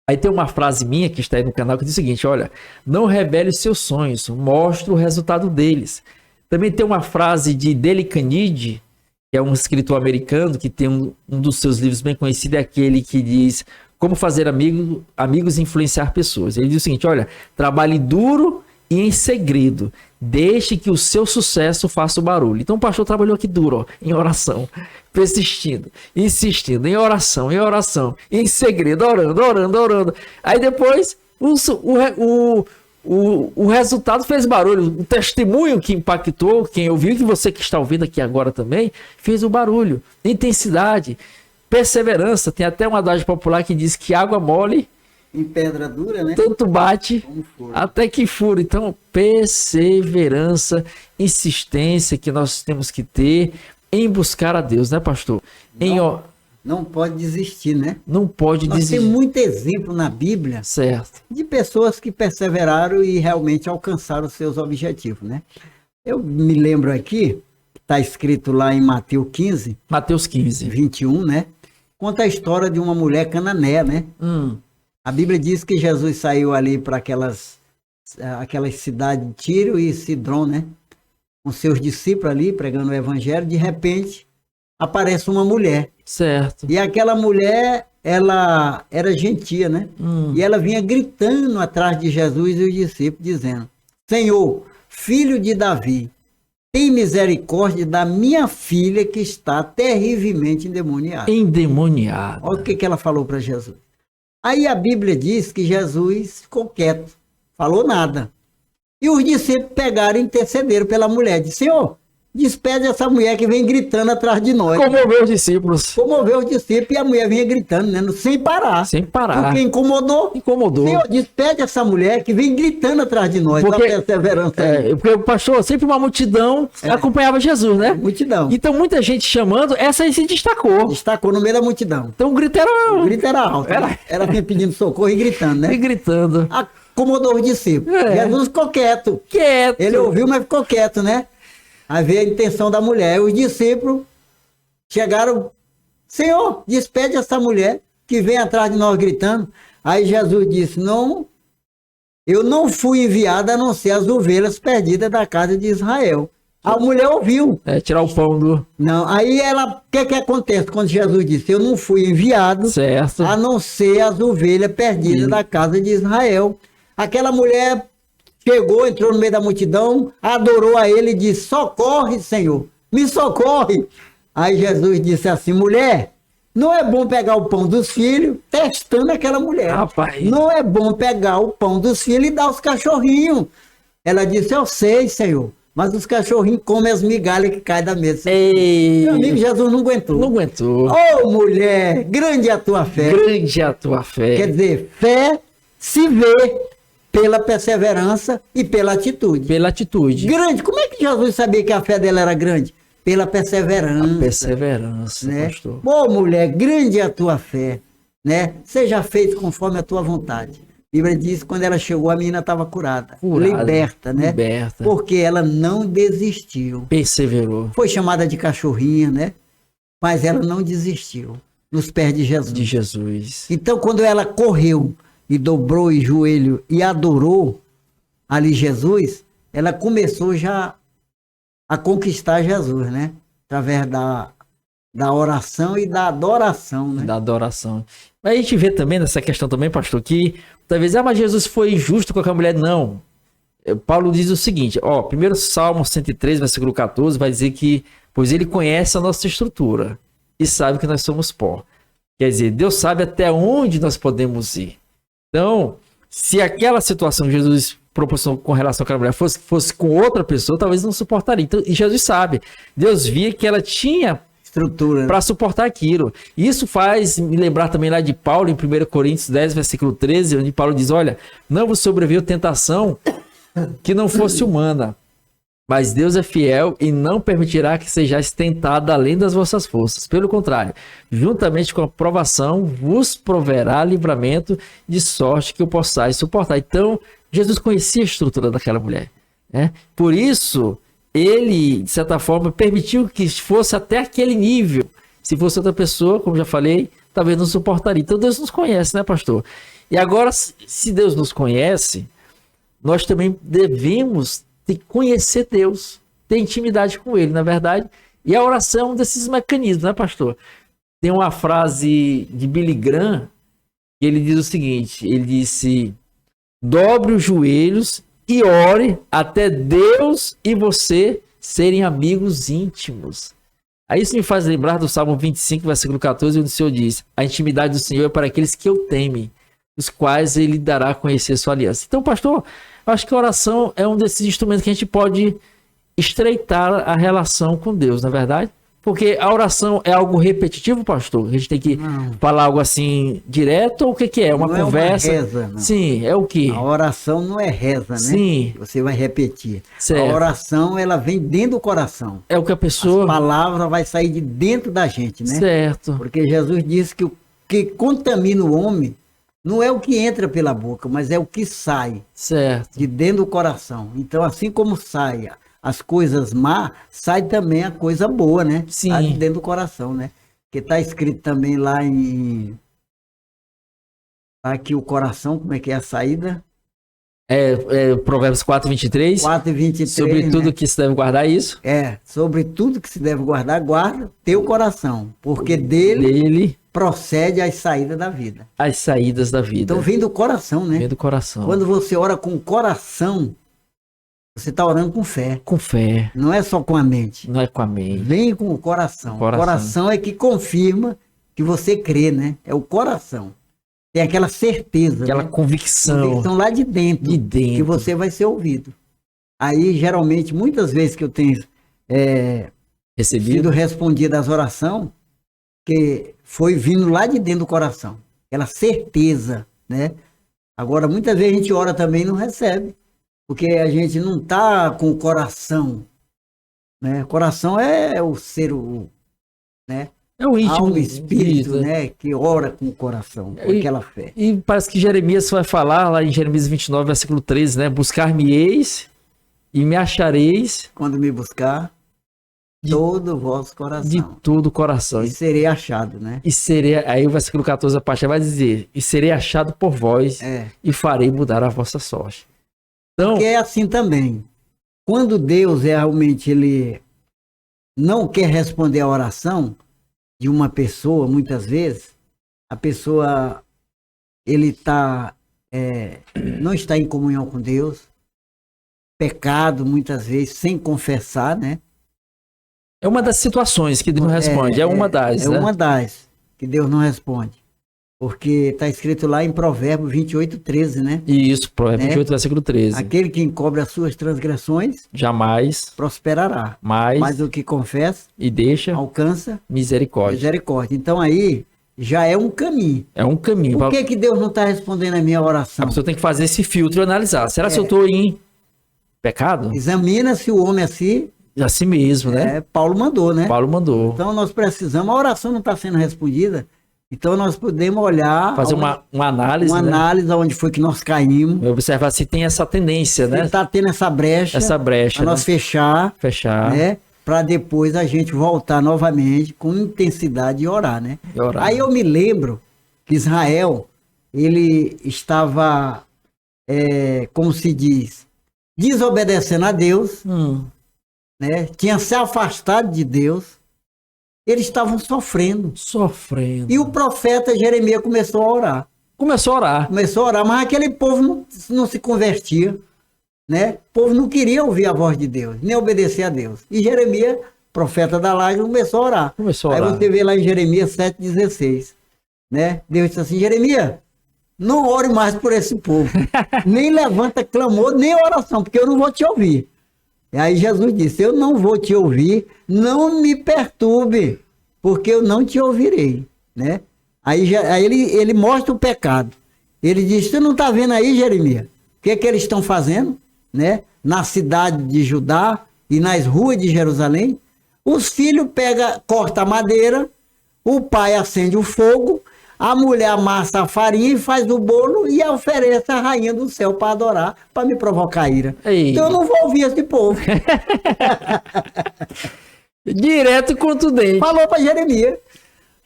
Aí tem uma frase minha que está aí no canal que diz o seguinte, olha, não revele os seus sonhos, mostre o resultado deles. Também tem uma frase de Dale Carnegie, que é um escritor americano, que tem um dos seus livros bem conhecido, é aquele que diz como fazer amigos e influenciar pessoas. Ele diz o seguinte, olha, trabalhe duro e em segredo, deixe que o seu sucesso faça o barulho. Então o pastor trabalhou aqui duro, em oração, persistindo, insistindo, em oração, em segredo, orando. Aí depois o resultado fez barulho. O testemunho que impactou, quem ouviu, que você que está ouvindo aqui agora também, fez o barulho. Intensidade, perseverança. Tem até uma adagem popular que diz que água mole em pedra dura, né? Tanto bate até que fura. Então, perseverança, insistência que nós temos que ter em buscar a Deus, né, pastor? Não pode desistir, né? Não pode desistir. Tem muito exemplo na Bíblia, certo, de pessoas que perseveraram e realmente alcançaram os seus objetivos, né? Eu me lembro aqui, está escrito lá em Mateus 15, 21, né? Conta a história de uma mulher cananeia, né? A Bíblia diz que Jesus saiu ali para aquelas cidades de Tiro e Sidom, né? Com seus discípulos ali, pregando o evangelho. De repente, aparece uma mulher. Certo. E aquela mulher, ela era gentia, né? E ela vinha gritando atrás de Jesus e os discípulos, dizendo, Senhor, filho de Davi, tem misericórdia da minha filha que está terrivelmente endemoniada. Endemoniada. Olha o que ela falou para Jesus. Aí a Bíblia diz que Jesus ficou quieto, falou nada. E os discípulos pegaram e intercederam pela mulher. Disse, Senhor, despede essa mulher que vem gritando atrás de nós. Comoveu os discípulos. Comoveu os discípulos e a mulher vinha gritando, né? Sem parar. Sem parar. Porque incomodou. Incomodou. Senhor, despede essa mulher que vem gritando atrás de nós. Porque, perseverança. Porque o pastor, sempre uma multidão acompanhava Jesus, né? Multidão. Então muita gente chamando, essa aí se destacou. Destacou no meio da multidão. Então o grito era alto. Era vinha pedindo socorro e gritando, né? E gritando. Acomodou os discípulos. Jesus ficou quieto. Quieto. Ele ouviu, mas ficou quieto, né? Aí veio a intenção da mulher. Os discípulos chegaram, Senhor, despede essa mulher que vem atrás de nós gritando. Aí Jesus disse, não, eu não fui enviado a não ser as ovelhas perdidas da casa de Israel. A mulher ouviu. Tirar o pão do... Não, aí ela, o que acontece quando Jesus disse, eu não fui enviado certo. A não ser as ovelhas perdidas da casa de Israel. Aquela mulher chegou, entrou no meio da multidão, adorou a ele e disse, socorre, Senhor, me socorre. Aí Jesus disse assim, mulher, não é bom pegar o pão dos filhos, testando aquela mulher. Rapaz. Não é bom pegar o pão dos filhos e dar aos cachorrinhos. Ela disse, eu sei, Senhor, mas os cachorrinhos comem as migalhas que caem da mesa. Ei. Meu amigo, Jesus não aguentou. Não aguentou. Ô, mulher, grande é a tua fé. Grande é a tua fé. Quer dizer, fé se vê pela perseverança e pela atitude. Pela atitude. Grande. Como é que Jesus sabia que a fé dela era grande? Pela perseverança. A perseverança, né? pastor. Ô, mulher, grande é a tua fé, né? Seja feito conforme a tua vontade. A Bíblia diz que quando ela chegou, a menina estava curada. Liberta, né? Liberta. Porque ela não desistiu. Perseverou. Foi chamada de cachorrinha, né? Mas ela não desistiu. Nos pés de Jesus. De Jesus. Então, quando ela correu e dobrou o joelho e adorou ali Jesus, ela começou já a conquistar Jesus, né? Através da oração e da adoração, né? Da adoração. Mas a gente vê também nessa questão também, pastor, que talvez, mas Jesus foi injusto com aquela mulher. Não. Paulo diz o seguinte, primeiro Salmo 103, versículo 14, vai dizer que, pois ele conhece a nossa estrutura e sabe que nós somos pó. Quer dizer, Deus sabe até onde nós podemos ir. Então, se aquela situação que Jesus proporcionou com relação àquela mulher fosse com outra pessoa, talvez não suportaria. Então, e Jesus sabe. Deus via que ela tinha estrutura para suportar aquilo. Isso faz me lembrar também lá de Paulo, em 1 Coríntios 10, versículo 13, onde Paulo diz, olha, não vos sobreveio tentação que não fosse humana, mas Deus é fiel e não permitirá que sejais tentado além das vossas forças. Pelo contrário, juntamente com a provação, vos proverá livramento de sorte que o possais suportar. Então, Jesus conhecia a estrutura daquela mulher, né? Por isso, ele, de certa forma, permitiu que fosse até aquele nível. Se fosse outra pessoa, como já falei, talvez não suportaria. Então, Deus nos conhece, né, pastor? E agora, se Deus nos conhece, nós também devemos conhecer Deus, ter intimidade com Ele, na verdade. E a oração é um desses mecanismos, né, pastor? Tem uma frase de Billy Graham, que ele diz o seguinte, ele disse, dobre os joelhos e ore até Deus e você serem amigos íntimos. Aí isso me faz lembrar do Salmo 25, versículo 14, onde o Senhor diz, a intimidade do Senhor é para aqueles que o temem, os quais Ele dará a conhecer sua aliança. Então, pastor, acho que a oração é um desses instrumentos que a gente pode estreitar a relação com Deus, não é verdade? Porque a oração é algo repetitivo, pastor? A gente tem que falar algo assim direto ou o que é? Uma conversa? Não é uma reza, não. Sim, é o quê? A oração não é reza, né? Sim. Você vai repetir. Certo. A oração, ela vem dentro do coração. É o que a pessoa... A palavra vai sair de dentro da gente, né? Certo. Porque Jesus disse que o que contamina o homem não é o que entra pela boca, mas é o que sai. Certo. De dentro do coração. Então, assim como sai as coisas má, sai também a coisa boa, né? Sim. Sai de dentro do coração, né? Porque está escrito também lá em... Aqui o coração, como é que é a saída? Provérbios 4:23. 4:23. Sobre tudo né? que se deve guardar isso. Sobre tudo que se deve guardar, guarda teu coração. Porque dele procede as saídas da vida. As saídas da vida. Então vem do coração, né? Vem do coração. Quando você ora com o coração, Você está orando com fé. Com fé. Não é só com a mente. Não é com a mente. Vem com o coração. O coração é que confirma que você crê, né? É o coração. Tem aquela certeza. Aquela né? convicção. Convicção lá de dentro. De dentro. Que você vai ser ouvido. Aí, geralmente, muitas vezes que eu tenho sido respondido às orações, que foi vindo lá de dentro do coração. Aquela certeza, né? Agora, muitas vezes a gente ora também e não recebe. Porque a gente não está com o coração, né? O coração é o ser, né? É o íntimo. Alma, espírito, isso, né? Que ora com o coração, com aquela fé. E parece que Jeremias vai falar lá em Jeremias 29, versículo 13, né? Buscar-me-eis e me achareis. Quando me buscar, todo o vosso coração. De todo o coração. E serei achado, né? E serei, aí o versículo 14, a parte vai dizer, e serei achado por vós e farei mudar a vossa sorte. Então, porque é assim também. Quando Deus realmente ele não quer responder a oração de uma pessoa, muitas vezes, a pessoa não está em comunhão com Deus, pecado muitas vezes, sem confessar, né? É uma das situações que Deus não responde, é uma das. É uma das que Deus não responde. Porque está escrito lá em Provérbios 28, 13, né? Isso, Provérbios 28, versículo 13. Aquele que encobre as suas transgressões jamais prosperará. Mas o que confessa e deixa alcança misericórdia. Então aí já é um caminho. É um caminho. Por que Deus não está respondendo a minha oração? A pessoa tem que fazer esse filtro e analisar. Será que eu estou em pecado? Examina-se o homem assim. Assim mesmo, né? Paulo mandou, né? Paulo mandou. Então nós precisamos, a oração não está sendo respondida. Então nós podemos olhar... Fazer uma análise, uma análise onde foi que nós caímos. Observar se tem essa tendência, né? Se está tendo essa brecha. Para nós fechar. Né? Para depois a gente voltar novamente com intensidade e orar, né? Aí eu me lembro que Israel, ele estava, como se diz, desobedecendo a Deus, né? Tinha se afastado de Deus. Eles estavam sofrendo. E o profeta Jeremias começou a orar. Começou a orar, mas aquele povo não se convertia, né? O povo não queria ouvir a voz de Deus, nem obedecer a Deus. E Jeremias, profeta da lágrima, começou a orar. Aí você vê lá em Jeremias 7,16, né? Deus disse assim, Jeremias, não ore mais por esse povo. Nem levanta clamor, nem oração, porque eu não vou te ouvir. E aí Jesus disse, eu não vou te ouvir, não me perturbe, porque eu não te ouvirei, né? Aí ele mostra o pecado. Ele diz, você não está vendo aí, Jeremias? O que eles estão fazendo, né? Na cidade de Judá e nas ruas de Jerusalém? Os filhos cortam a madeira, o pai acende o fogo, a mulher amassa a farinha e faz o bolo e oferece a rainha do céu para adorar, para me provocar ira. Então eu não vou ouvir esse povo. Direto e contundente. Falou para Jeremias.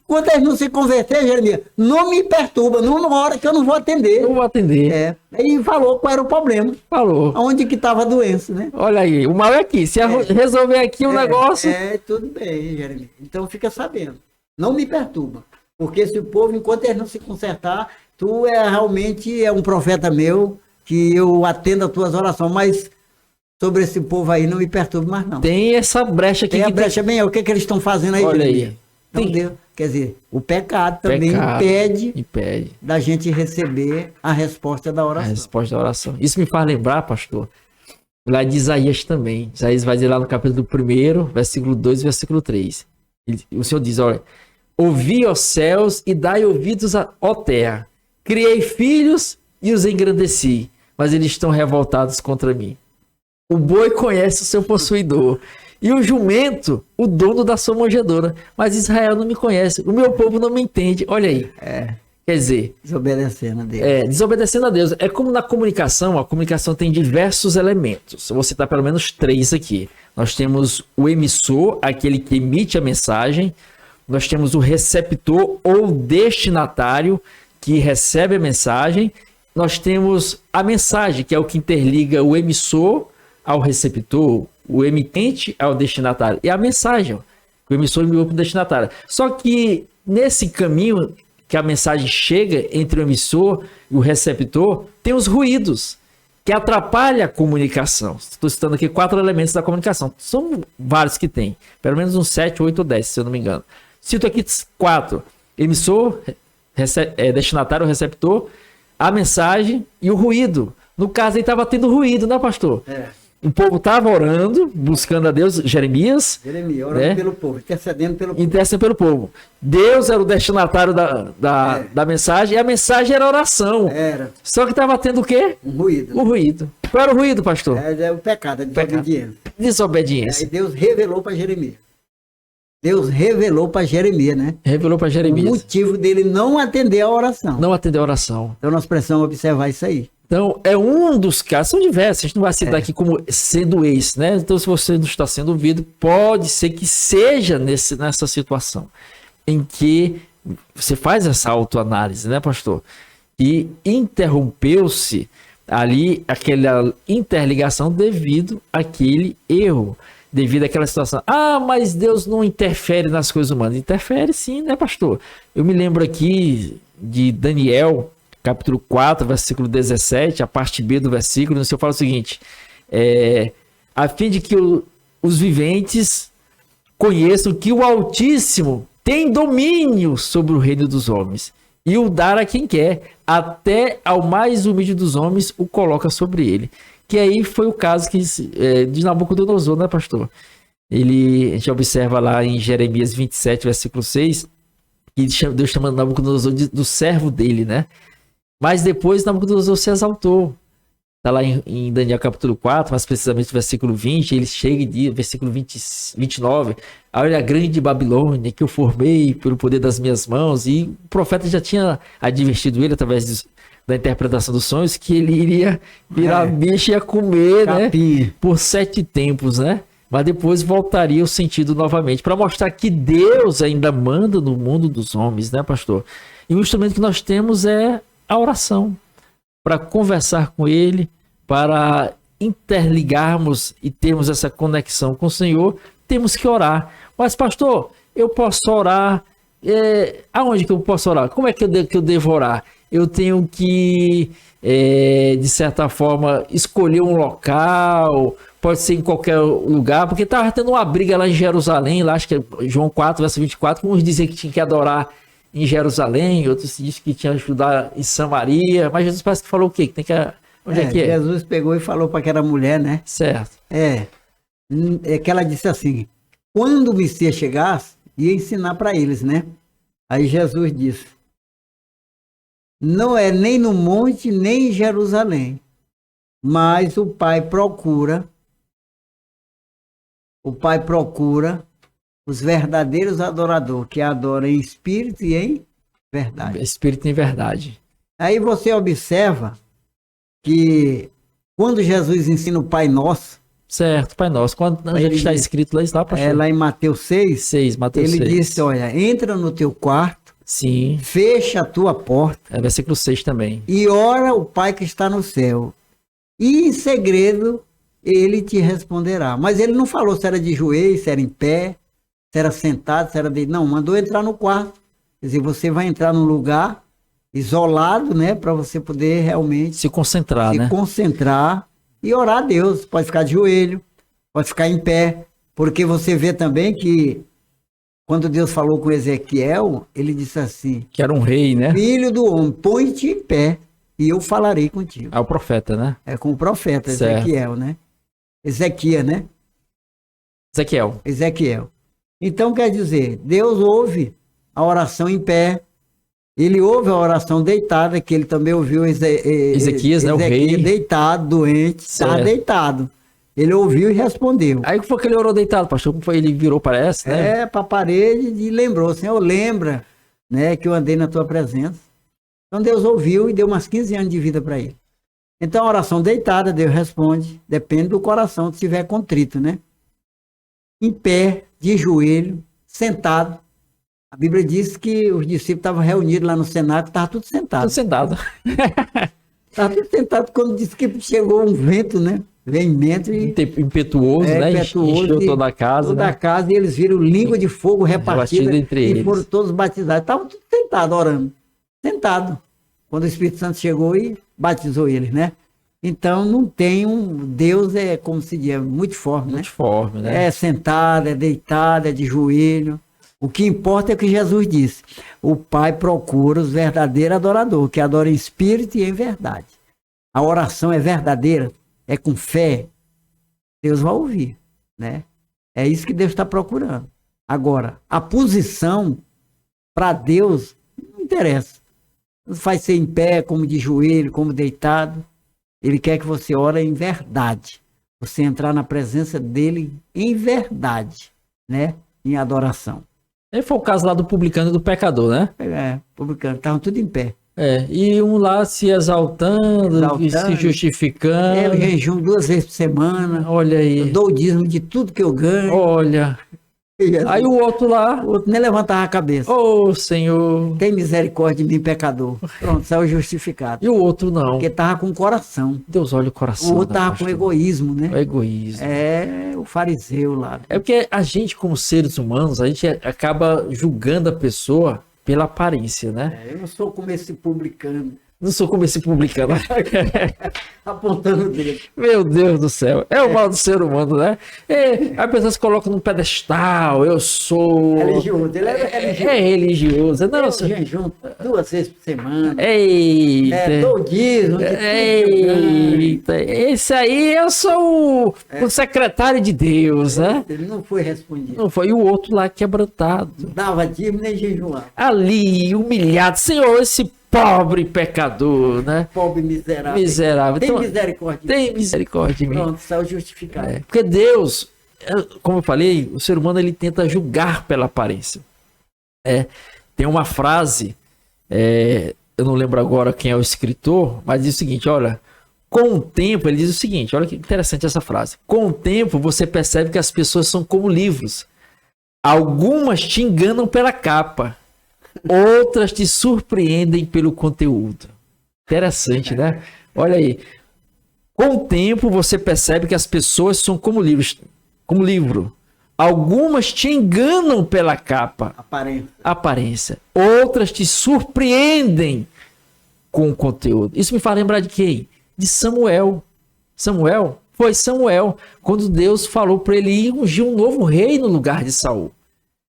Quando eles não se converter, Jeremias, não me perturba, não hora que eu não vou atender. Não vou atender. Aí falou qual era o problema. Falou. Onde que estava a doença, né? Olha aí, o mal é aqui. Se resolver aqui o negócio... tudo bem, Jeremias. Então fica sabendo. Não me perturba. Porque se o povo, enquanto eles não se consertar, tu realmente é um profeta meu, que eu atendo as tuas orações, mas sobre esse povo aí não me perturbe mais não. Tem essa brecha aqui. Tem a brecha bem, o que eles estão fazendo aí? Olha aí. Então, Deus, quer dizer, o pecado também impede da gente receber a resposta da oração. A resposta da oração. Isso me faz lembrar, pastor, lá de Isaías também. Isaías vai dizer lá no capítulo 1, versículo 2 e versículo 3. O Senhor diz, olha... Ouvi, ó céus, e dai ouvidos, ó terra. Criei filhos e os engrandeci, mas eles estão revoltados contra mim. O boi conhece o seu possuidor, e o jumento, o dono da sua manjedoura. Mas Israel não me conhece, o meu povo não me entende. Olha aí. Quer dizer... Desobedecendo a Deus. Desobedecendo a Deus. É como na comunicação, a comunicação tem diversos elementos. Eu vou citar pelo menos 3 aqui. Nós temos o emissor, aquele que emite a mensagem. Nós temos o receptor ou destinatário, que recebe a mensagem. Nós temos a mensagem, que é o que interliga o emissor ao receptor, o emitente ao destinatário. E a mensagem, que o emissor enviou para o destinatário. Só que nesse caminho que a mensagem chega entre o emissor e o receptor, tem os ruídos. que atrapalha a comunicação. Estou citando aqui 4 elementos da comunicação. São vários que tem, pelo menos uns 7, 8 ou 10, se eu não me engano. Cito aqui 4. Emissor, destinatário, receptor, a mensagem e o ruído. No caso, aí estava tendo ruído, né, pastor? O povo estava orando, buscando a Deus, Jeremias, orando pelo povo, intercedendo pelo povo. Intercedendo pelo povo. Deus era o destinatário da mensagem, e a mensagem era oração. Era. Só que estava tendo o quê? Um ruído. O ruído. Qual era o ruído, pastor? É o pecado, a desobediência. Desobediência. Aí Deus revelou para Jeremias. Deus revelou para Jeremias, né? Revelou para Jeremias. O motivo dele não atender a oração. Não atender a oração. Então nós precisamos observar isso aí. Então, é um dos casos, são diversos, a gente não vai citar aqui como sendo esse, né? Então, se você não está sendo ouvido, pode ser que seja nessa situação em que você faz essa autoanálise, né, pastor? E interrompeu-se ali aquela interligação devido àquele erro, devido àquela situação. Ah, mas Deus não interfere nas coisas humanas. Interfere sim, né, pastor? Eu me lembro aqui de Daniel, capítulo 4, versículo 17, a parte B do versículo, no Senhor fala o seguinte, a fim de que os viventes conheçam que o Altíssimo tem domínio sobre o reino dos homens, e o dar a quem quer, até ao mais humilde dos homens o coloca sobre ele. Que aí foi o caso de Nabucodonosor, né, pastor? A gente observa lá em Jeremias 27, versículo 6, que Deus chamando Nabucodonosor do servo dele, né? Mas depois Nabucodonosor se exaltou. Está lá em Daniel capítulo 4, mais precisamente versículo 20, ele chega e diz, versículo 29, olha a grande Babilônia que eu formei pelo poder das minhas mãos, e o profeta já tinha advertido ele através da interpretação dos sonhos que ele iria virar bicho e ia comer, capim, né? Por 7 tempos, né? Mas depois voltaria o sentido novamente, para mostrar que Deus ainda manda no mundo dos homens, né, pastor? E o instrumento que nós temos é a oração, para conversar com ele, para interligarmos e termos essa conexão com o Senhor, temos que orar. Mas, pastor, eu posso orar, aonde que eu posso orar? Como é que eu devo orar? Eu tenho que, de certa forma, escolher um local, pode ser em qualquer lugar, porque estava tendo uma briga lá em Jerusalém, lá acho que é João 4, verso 24, uns dizem que tinha que adorar em Jerusalém, outros dizem que tinha que ajudar em Samaria, mas Jesus parece que falou o quê? Que tem que... Onde é que é? Jesus pegou e falou para aquela mulher, né? Certo. É que ela disse assim, quando o Messias chegasse, ia ensinar para eles, né? Aí Jesus disse, não é nem no monte, nem em Jerusalém, mas o Pai procura os verdadeiros adoradores, que adoram em espírito e em verdade. Espírito em verdade. Aí você observa que quando Jesus ensina o Pai Nosso... Certo, Pai Nosso. Onde ele está escrito lá, está, pastor? Lá em Mateus 6, Mateus ele 6. disse, olha, entra no teu quarto, sim, fecha a tua porta... versículo 6 também. E ora o Pai que está no céu. E em segredo ele te responderá. Mas ele não falou se era de joelho, se era em pé, se era sentado, se era de... Não, mandou entrar no quarto. Quer dizer, você vai entrar num lugar isolado, né? Para você poder realmente se concentrar, né? Se concentrar e orar a Deus. Pode ficar de joelho, pode ficar em pé. Porque você vê também que quando Deus falou com Ezequiel, ele disse assim... Que era um rei, né? Filho do homem, põe-te em pé e eu falarei contigo. É o profeta, né? É com o profeta Ezequiel, né? Ezequiel, né? Ezequiel. Então, quer dizer, Deus ouve a oração em pé, ele ouve a oração deitada, que ele também ouviu Ezequias, né? O rei. Deitado, doente, estava deitado. Ele ouviu e respondeu. Aí que foi que ele orou deitado, pastor? Como foi? Ele virou, parece, né? Para a parede e lembrou, Senhor, lembra, né, que eu andei na tua presença. Então Deus ouviu e deu umas 15 anos de vida para ele. Então a oração deitada, Deus responde, depende do coração, se estiver contrito, né? Em pé, de joelho, sentado. A Bíblia diz que os discípulos estavam reunidos lá no cenáculo, estavam tudo sentados. Tudo sentado. Estavam tudo sentados quando disse que chegou um vento, né? Veemente e... Impetuoso, né? Encheu toda a casa. Toda a casa, e eles viram língua de fogo repartida entre eles. E foram todos batizados. Estavam tudo sentados, orando. Sentado. Quando o Espírito Santo chegou e batizou eles, né? Então não tem Deus é como se diz, multiforme, né? Multiforme, né? É sentado, é deitado, é de joelho. O que importa é o que Jesus disse. O Pai procura os verdadeiros adoradores, que adoram em espírito e em verdade. A oração é verdadeira, é com fé. Deus vai ouvir, né? É isso que Deus está procurando. Agora, a posição para Deus não interessa. Não faz ser em pé, como de joelho, como deitado. Ele quer que você ore em verdade. Você entrar na presença dele em verdade, né? Em adoração. Aí foi o caso lá do publicano e do pecador, né? Publicano, estavam tudo em pé. E um lá se exaltando, se justificando. Eu jejum 2 vezes por semana. Olha aí. Eu dou o dízimo de tudo que eu ganho. Olha. Aí o outro lá. O outro nem levantava a cabeça. Ô, Senhor. Tem misericórdia de mim, pecador. Pronto, saiu justificado. E o outro não. Porque tava com coração. Deus olha o coração. O outro tava com egoísmo, né? O egoísmo. O fariseu lá. É porque a gente, como seres humanos, a gente acaba julgando a pessoa pela aparência, né? Eu não sou como esse publicano. Não sou como esse publicano. Apontando o dedo. Meu Deus do céu. É o mal do ser humano, né? A pessoa se coloca num pedestal. Eu sou... Religioso. Ele é religioso. É religioso. Não, eu jejum 2 vezes por semana. Eita. Dou dízimo. Eita. Esse aí eu sou o secretário de Deus, né? Ele não foi respondido. Não foi. E o outro lá quebrantado. Dava dízimo nem jejuava. Ali, humilhado. Senhor, esse pobre pecador, né? Pobre miserável. Miserável. Tem então, misericórdia. Tem misericórdia de mim. Pronto, saiu justificado. Porque Deus, como eu falei, o ser humano ele tenta julgar pela aparência. Tem uma frase, eu não lembro agora quem é o escritor, mas diz o seguinte, olha, com o tempo, ele diz o seguinte, olha que interessante essa frase. Com o tempo você percebe que as pessoas são como livros. Algumas te enganam pela capa. Outras te surpreendem pelo conteúdo. Interessante, né? Olha aí. Com o tempo você percebe que as pessoas são como livros, como livro. Algumas te enganam pela capa, aparência. Outras te surpreendem com o conteúdo. Isso me faz lembrar de quem? De Samuel. Foi Samuel, quando Deus falou para ele ir ungir um novo rei no lugar de Saul.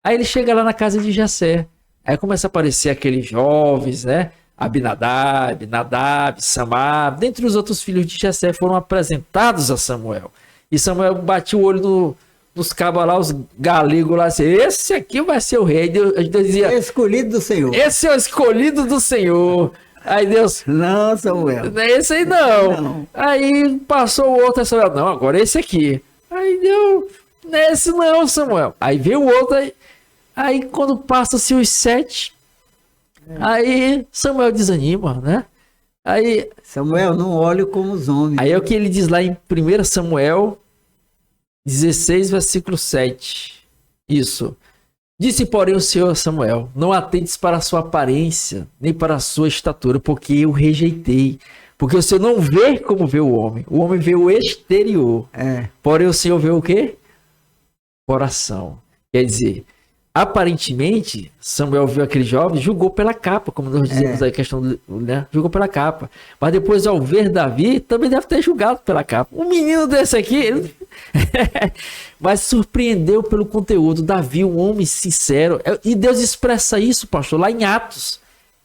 Aí ele chega lá na casa de Jessé. Aí começa a aparecer aqueles jovens, né? Abinadab, Nadab, Samar, dentre os outros filhos de Jessé foram apresentados a Samuel. E Samuel batia o olho nos cabos lá, os galegos lá, assim, esse aqui vai ser o rei. Deus dizia, escolhido do Senhor. Esse é o escolhido do Senhor. Aí Deus, não, Samuel. Esse aí não. Aí passou o outro, Samuel, não, agora esse aqui. Aí deu, esse não, Samuel. Aí veio o outro, aí quando passa-se os 7, aí Samuel desanima, né? Aí Samuel, não olhe como os homens. Aí é o que ele diz lá em 1 Samuel 16, versículo 7. Isso. Disse, porém, o Senhor a Samuel, não atentes para a sua aparência, nem para a sua estatura, porque eu rejeitei. Porque o Senhor não vê como vê o homem vê o exterior. Porém, o Senhor vê o quê? Coração. Quer dizer, aparentemente, Samuel viu aquele jovem, julgou pela capa, como nós dizemos aí, a questão do, né? Julgou pela capa. Mas depois, ao ver Davi, também deve ter julgado pela capa. Um menino desse aqui, ele... mas surpreendeu pelo conteúdo. Davi, um homem sincero. E Deus expressa isso, pastor, lá em Atos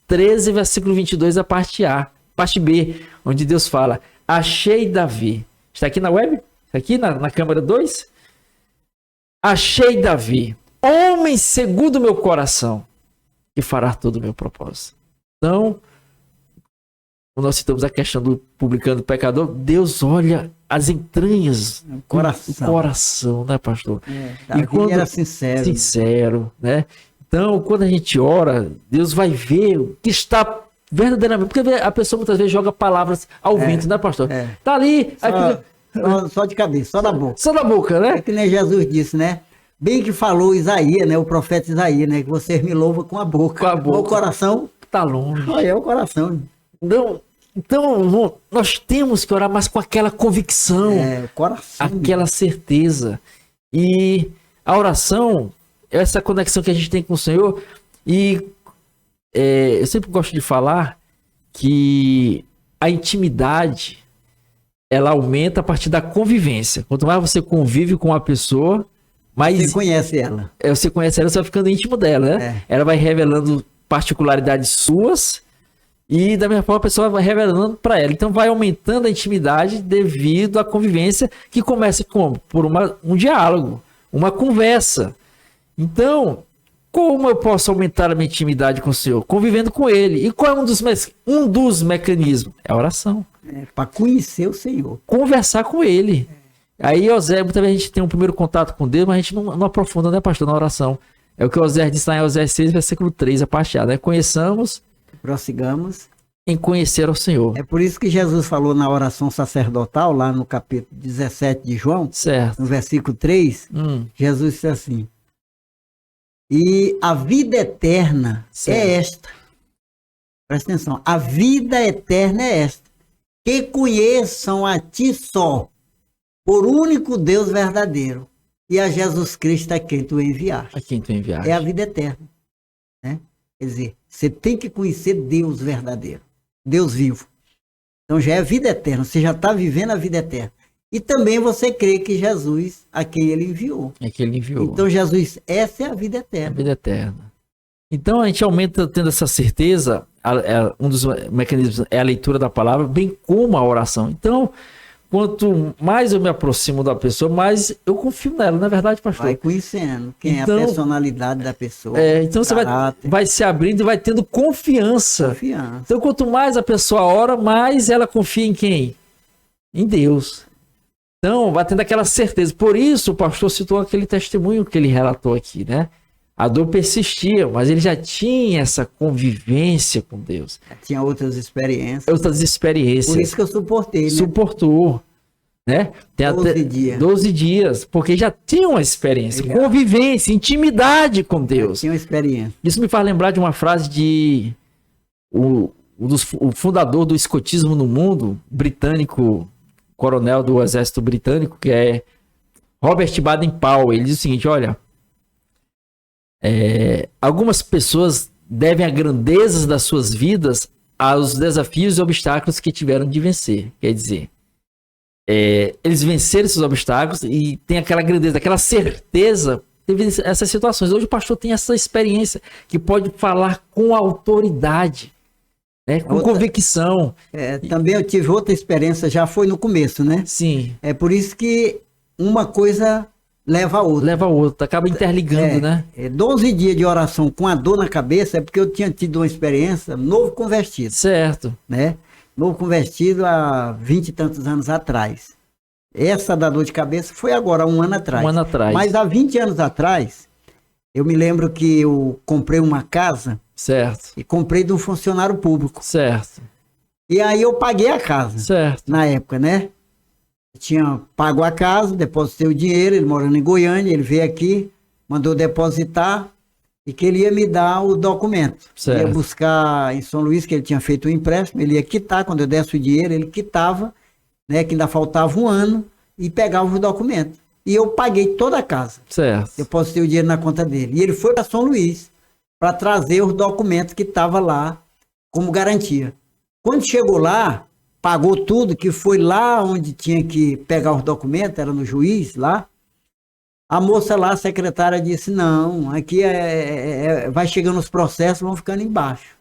13, versículo 22, a parte A. Parte B, onde Deus fala, achei Davi. Está aqui na web? Está aqui na câmera 2? Achei Davi, homem segundo o meu coração, que fará todo o meu propósito. Então, quando nós citamos a questão do publicano do pecador, Deus olha as entranhas do coração, né, pastor? Davi era sincero. Sincero, né? Então, quando a gente ora, Deus vai ver o que está verdadeiramente, porque a pessoa muitas vezes joga palavras ao vento, né, pastor? Tá ali, só de cabeça, só da boca. Só da boca, né? É que nem Jesus disse, né? Bem que falou Isaías, né? O profeta Isaías, né? Que você me louva com a boca. Com a boca. O coração tá longe. É o coração. Então, nós temos que orar mais com aquela convicção. Coração. Aquela certeza. E a oração, essa conexão que a gente tem com o Senhor. E eu sempre gosto de falar que a intimidade ela aumenta a partir da convivência. Quanto mais você convive com uma pessoa, mais Você conhece ela. você conhece ela, você vai ficando íntimo dela, né? Ela vai revelando particularidades suas e da mesma forma a pessoa vai revelando para ela. Então vai aumentando a intimidade devido à convivência que começa como? Por um diálogo, uma conversa. Então, como eu posso aumentar a minha intimidade com o Senhor? Convivendo com Ele. E qual é um dos mecanismos? É a oração. Para conhecer o Senhor. Conversar com Ele. Aí, Osé, muitas vezes a gente tem um primeiro contato com Deus, mas a gente não aprofunda, né, pastor, na oração. É o que Osé disse lá em Osé 6, versículo 3, a parte A, né? Conheçamos, prossigamos em conhecer ao Senhor. É por isso que Jesus falou na oração sacerdotal, lá no capítulo 17 de João, certo, no versículo 3, Jesus disse assim: e a vida eterna é esta. Presta atenção, a vida eterna é esta: que conheçam a ti só, por único Deus verdadeiro, e a Jesus Cristo a quem tu enviaste. A quem tu enviaste. É a vida eterna. Né? Quer dizer, você tem que conhecer Deus verdadeiro, Deus vivo. Então já é vida eterna, você já está vivendo a vida eterna. E também você crê que Jesus, a quem ele enviou. É que ele enviou. Então Jesus, essa é a vida eterna. A vida eterna. Então a gente aumenta tendo essa certeza, um dos mecanismos é a leitura da palavra, bem como a oração. Então, quanto mais eu me aproximo da pessoa, mais eu confio nela, não é verdade, pastor? Vai conhecendo quem é a personalidade da pessoa. Então você vai se abrindo e vai tendo confiança. Então quanto mais a pessoa ora, mais ela confia em quem? Em Deus. Então vai tendo aquela certeza. Por isso o pastor citou aquele testemunho que ele relatou aqui, né? A dor persistia, mas ele já tinha essa convivência com Deus. Tinha outras experiências. Outras experiências. Por isso que eu suportei, né? Suportou, né? Tem 12 dias. 12 dias, porque já tinha uma experiência, convivência, intimidade com Deus. Tinha uma experiência. Isso me faz lembrar de uma frase de o fundador do escotismo no mundo, britânico, coronel do exército britânico, que é Robert Baden-Powell. Ele diz o seguinte: olha, algumas pessoas devem a grandeza das suas vidas aos desafios e obstáculos que tiveram de vencer. Quer dizer, eles venceram esses obstáculos e tem aquela grandeza, aquela certeza, teve essas situações. Hoje o pastor tem essa experiência que pode falar com autoridade, né? Com convicção. Também eu tive outra experiência, já foi no começo, né? Sim. É por isso que uma coisa leva a outra. Leva a outra, acaba interligando, né? 12 dias de oração com a dor na cabeça é porque eu tinha tido uma experiência, novo convertido. Certo. Né? Novo convertido há 20 e tantos anos atrás. Essa da dor de cabeça foi agora, 1 ano atrás. 1 ano atrás. Mas há 20 anos atrás, eu me lembro que eu comprei uma casa. Certo. E comprei de um funcionário público. Certo. E aí eu paguei a casa. Certo. Na época, né? Tinha pago a casa, depositei o dinheiro, ele morando em Goiânia, ele veio aqui, mandou depositar e que ele ia me dar o documento. Certo. Ia buscar em São Luís, que ele tinha feito o empréstimo, ele ia quitar, quando eu desse o dinheiro, ele quitava, né, que ainda faltava 1 ano, e pegava os documentos. E eu paguei toda a casa. Certo. Depositei o dinheiro na conta dele. E ele foi para São Luís para trazer os documentos que estavam lá como garantia. Quando chegou lá, pagou tudo, que foi lá onde tinha que pegar os documentos, era no juiz lá. A moça lá, a secretária, disse: não, aqui vai chegando os processos, vão ficando embaixo.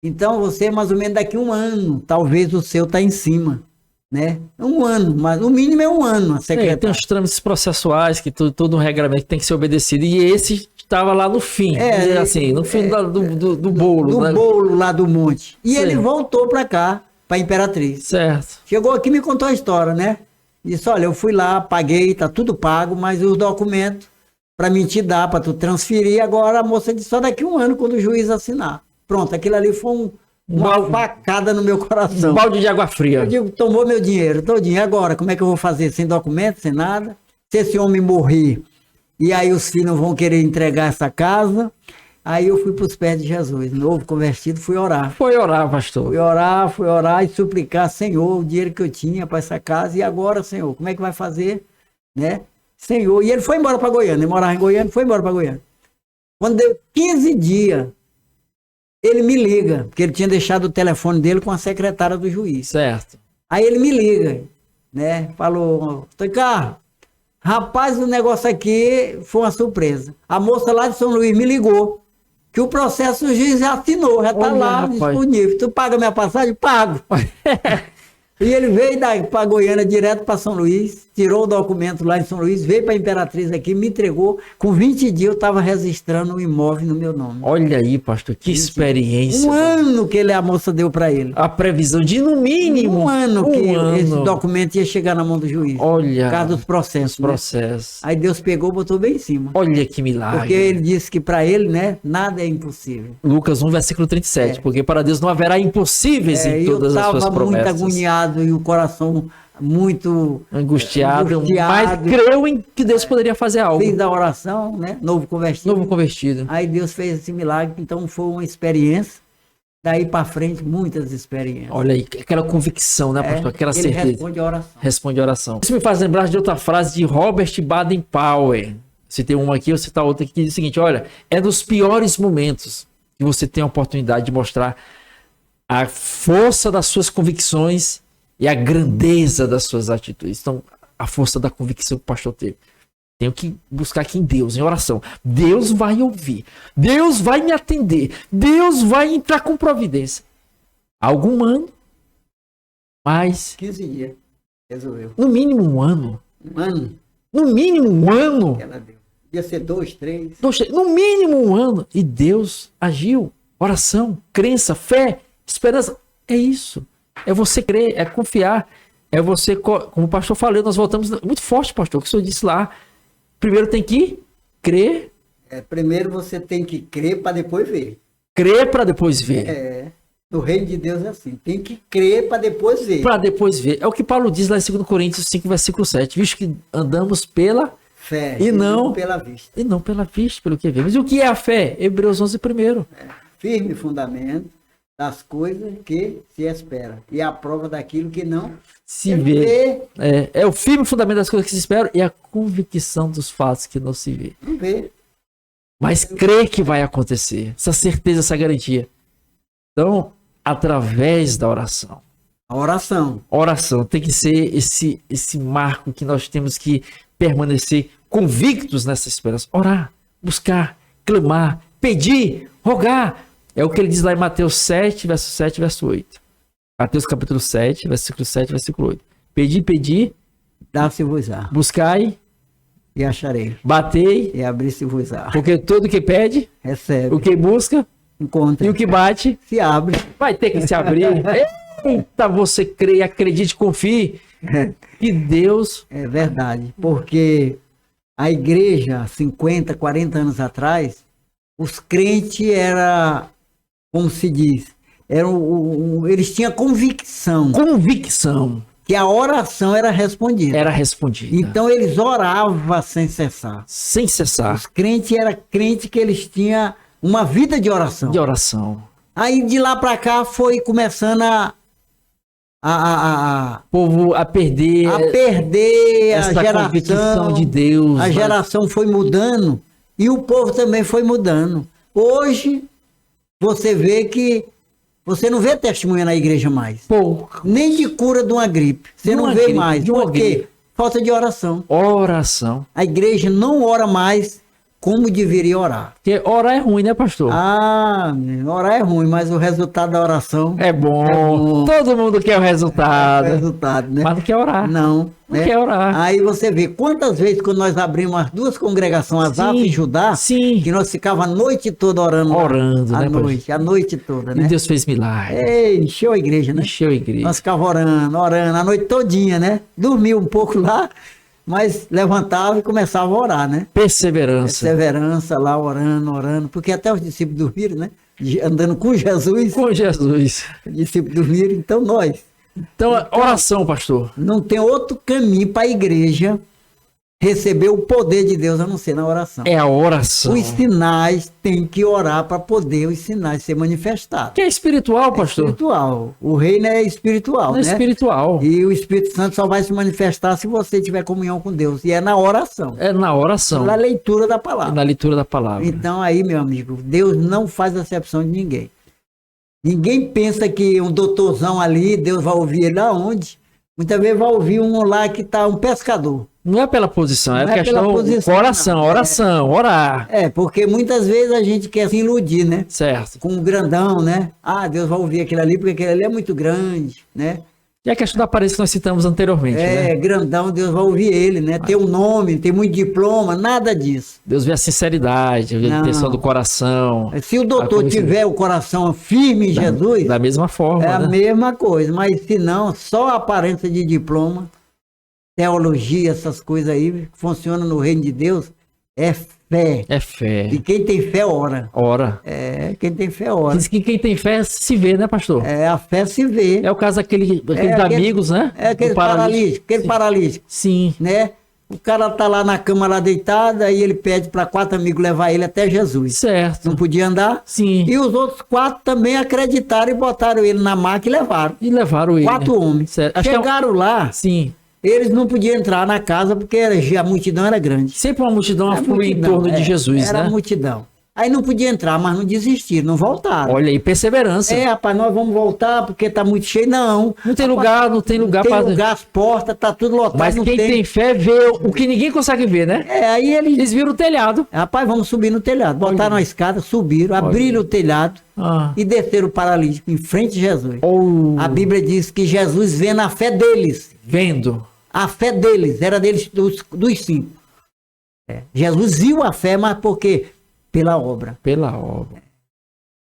Então você, mais ou menos daqui 1 ano, talvez o seu tá em cima, né? 1 ano, mas o mínimo é 1 ano, a secretária. Tem os trâmites processuais, que todo um regramento que tem que ser obedecido, e esse estava lá no fim, assim, no fim do bolo. Do né? bolo lá do monte. E ele voltou para cá, para Imperatriz. Certo. Chegou aqui e me contou a história, né? Disse: olha, eu fui lá, paguei, tá tudo pago, mas os documentos para mim te dar, para tu transferir. Agora a moça disse: só daqui 1 ano, quando o juiz assinar. Pronto, aquilo ali foi uma facada no meu coração. Um balde de água fria. Eu digo: tomou meu dinheiro, todinho. Agora, como é que eu vou fazer? Sem documento, sem nada? Se esse homem morrer, e aí os filhos não vão querer entregar essa casa. Aí eu fui para os pés de Jesus, novo convertido, fui orar. Foi orar, pastor. Fui orar e suplicar: Senhor, o dinheiro que eu tinha para essa casa, e agora, Senhor, como é que vai fazer? Né? Senhor, e ele foi embora para Goiânia, ele morava em Goiânia, foi embora para Goiânia. Quando deu 15 dias, ele me liga, porque ele tinha deixado o telefone dele com a secretária do juiz. Certo. Aí ele me liga né? Falou, Ricardo, rapaz, o negócio aqui foi uma surpresa. A moça lá de São Luís me ligou, que o processo o juiz já assinou, já tá Olha, lá rapaz. disponível. Tu paga minha passagem? Pago. E ele veio para Goiânia direto para São Luís, tirou o documento lá em São Luís, veio para a Imperatriz aqui, me entregou. Com 20 dias eu estava registrando o imóvel no meu nome. Olha aí, pastor, que experiência. Um ano que a moça deu para ele. A previsão de, no mínimo, Um ano que ano. esse documento ia chegar na mão do juiz. Olha, Por causa dos processos. os processos. Né? Aí Deus pegou, botou bem em cima. Olha que milagre. Porque ele disse que para ele, né, nada é impossível. Lucas 1, versículo 37. Porque para Deus não haverá impossíveis em todas as suas Eu estava muito promessas. agoniado e o coração muito Angustiado, angustiado. mas creu em que Deus poderia fazer algo. Fiz a oração, né? Novo convertido. Novo convertido. Aí Deus fez esse milagre, então foi uma experiência. Daí para frente, muitas experiências. Olha aí, aquela convicção, né, pastor? Aquela ele certeza. responde a oração. Responde a oração. Isso me faz lembrar de outra frase de Robert Baden-Powell. Citei uma aqui, eu citar outra aqui, que diz o seguinte: olha, é nos piores momentos que você tem a oportunidade de mostrar a força das suas convicções e a grandeza das suas atitudes. Então, a força da convicção que o pastor teve. Tenho que buscar aqui em Deus, em oração. Deus vai ouvir. Deus vai me atender. Deus vai entrar com providência. Algum ano, mas 15 dias. Resolveu. no mínimo um ano. Um ano No mínimo um ano. que ela deu. Podia ser 2, 3. No mínimo um ano. E Deus agiu. Oração, crença, fé, esperança. É isso. É você crer, é confiar. É você, como o pastor falou, nós voltamos muito forte, pastor, o que o senhor disse lá. Primeiro tem que crer. Primeiro você tem que crer para depois ver. Crer para depois ver. No reino de Deus é assim. Tem que crer para depois ver. Para depois ver. É o que Paulo diz lá em 2 Coríntios 5, versículo 7. Visto que andamos pela Fé. E não pela vista. E não pela vista, pelo que vemos. E o que é a fé? Hebreus 11 primeiro. Firme fundamento das coisas que se espera. E a prova daquilo que não Se vê. É o firme fundamento das coisas que se esperam e a convicção dos fatos que não se vê. Não vê. Mas crê que vai acontecer. Essa certeza, essa garantia. Então, através da oração. A oração. Oração tem que ser esse marco que nós temos que permanecer convictos nessa esperança. Orar, buscar, clamar, pedir, rogar. É o que ele diz lá em Mateus 7, verso 7, verso 8. Mateus capítulo 7, versículo 7, versículo 8. Pedi, Dá-se-vos-á. buscai, E acharei. batei, E abrir-se-vos-á. porque todo que pede, Recebe. o que busca Encontra. e o que bate, Se abre. vai ter que se abrir. Eita, você crê, acredite, confie que Deus... É verdade. Porque a igreja, 50, 40 anos atrás, os crentes eram, como se diz, eles tinham convicção que a oração era respondida. Era respondida. Então eles oravam sem cessar. Sem cessar. Os crentes eram crentes que eles tinham uma vida de oração. De oração. Aí de lá para cá foi começando O povo a perder essa essa convicção de Deus. A geração foi mudando e o povo também foi mudando. Hoje você vê que você não vê testemunha na igreja mais. Pouco. Nem de cura de uma gripe. Você De não uma vê gripe, mais. de uma Por quê? gripe. Falta de oração. Oração. A igreja não ora mais como deveria orar. Porque orar é ruim, né, pastor? Orar é ruim, mas o resultado da oração É bom. É bom. Todo mundo quer o é resultado. o resultado, né? Mas não quer orar. Não. Não né? quer orar. Aí você vê quantas vezes quando nós abrimos as duas congregações, Azaf e Judá, Sim. que nós ficava a noite toda orando. lá. Orando, a né, noite, a noite toda, E né? Deus fez milagre. Encheu a igreja, né? Encheu a igreja. Nós ficava orando, a noite todinha, né? Dormia um pouco lá, mas levantava e começava a orar, né? Perseverança. Perseverança lá, orando, porque até os discípulos dormiram, né? Andando com Jesus, Com Jesus. os discípulos dormiram, então nós. Então, oração, pastor. Não tem outro caminho para a igreja receber o poder de Deus a não ser na oração. É a oração. Os sinais têm que orar para poder os sinais ser manifestados. Que é espiritual, pastor. Espiritual. O reino é espiritual, Não é né? espiritual. E o Espírito Santo só vai se manifestar se você tiver comunhão com Deus. E é na oração. É na oração. Na leitura da É palavra. na leitura da palavra. Então aí, meu amigo, Deus não faz acepção de ninguém. Ninguém pensa que um doutorzão ali, Deus vai ouvir ele aonde? Muitas vezes vai ouvir um lá que tá um pescador. Não é pela posição, é Não é questão pela posição, coração, não. oração, orar. Porque muitas vezes a gente quer se iludir, né? Certo. Com um grandão, né? Ah, Deus vai ouvir aquilo ali porque aquele ali é muito grande, né? E a questão da aparência que nós citamos anteriormente, né? Grandão, Deus vai ouvir ele, né? Tem um nome, tem muito diploma, nada disso. Deus vê a sinceridade, vê a Não. intenção do coração. Se o doutor tiver o coração firme em Jesus, Da mesma forma, é a né? mesma coisa. Mas se não, só a aparência de diploma, teologia, essas coisas aí, que funcionam no reino de Deus, é fé. É fé. E quem tem fé, ora. Ora. Quem tem fé, ora. Diz que quem tem fé se vê, né, pastor? A fé se vê. É o caso daqueles amigos, né? Aquele Do paralítico, Sim. paralítico, Sim. né? O cara tá lá na cama, lá deitado, aí ele pede para 4 amigos levar ele até Jesus. Certo. Não podia andar. Sim. E os outros 4 também acreditaram e botaram ele na maca e levaram. E levaram ele. 4 homens. Certo. Acho que Chegaram lá, Sim. eles não podiam entrar na casa porque a multidão era grande. Sempre uma multidão Era aflui em multidão, torno de Jesus, era né? multidão. Aí não podia entrar, mas não desistiram, não voltaram. Olha aí, perseverança. Rapaz, nós vamos voltar porque tá muito cheio. Não. Não tem lugar, não tem lugar Tem para. lugar, as portas, tá tudo lotado. Mas não quem tem fé vê o que ninguém consegue ver, né? Aí eles... Eles viram o telhado. Rapaz, vamos subir no telhado. Botaram a escada, subiram, abriram o telhado Ah. e desceram o paralítico em frente de Jesus. Ou A Bíblia diz que Jesus vê na fé deles. vendo. A fé deles, era deles dos 5. Jesus viu a fé, mas por quê? Pela obra. Pela obra.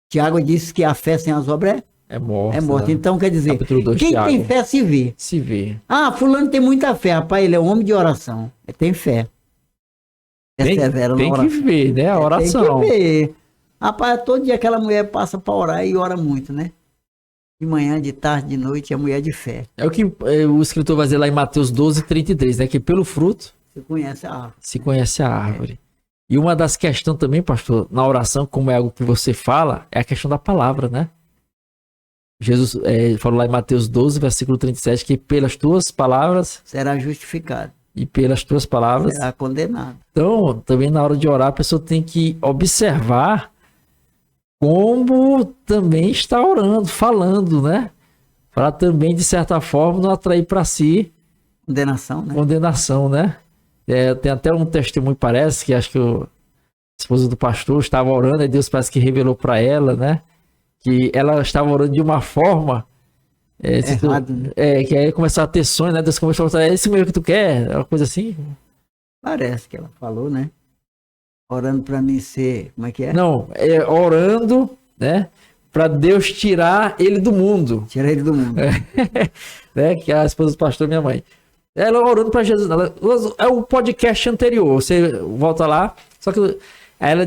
Tiago disse que a fé sem as obras É morto. é morta. né? Então, quer dizer, Capítulo 2, quem Tiago. tem fé se vê. Se vê. Ah, fulano tem muita fé. Rapaz, ele é um homem de oração. Ele tem fé. Persevera Tem na que oração. ver, né? A oração. Tem que ver. Rapaz, todo dia aquela mulher passa para orar e ora muito, né? De manhã, de tarde, de noite, é mulher de fé. É o que o escritor vai dizer lá em Mateus 12:33, né? Que pelo fruto Você conhece a árvore. se conhece a árvore. E uma das questões também, pastor, na oração, como é algo que você fala, é a questão da palavra, né? Jesus falou lá em Mateus 12, versículo 37, que pelas tuas palavras Será justificado. e pelas tuas palavras. Será condenado. Então, também na hora de orar, a pessoa tem que observar como também está orando, falando, né? Para também, de certa forma, não atrair para si Condenação, né? condenação, né? Tem até um testemunho, parece, que acho que a esposa do pastor estava orando e Deus parece que revelou para ela, né? Que ela estava orando de uma forma... Errado, né? que aí começou a ter sonho, né? Deus começou a falar, é esse mesmo que tu quer? É uma coisa assim? Parece que ela falou, né? Orando para mim ser... Como é que é? Não, orando, né? Para Deus tirar ele do mundo. Tira ele do mundo. Né? Que é a esposa do pastor, minha mãe. Ela orando para Jesus. É o podcast anterior. Você volta lá. Só que ela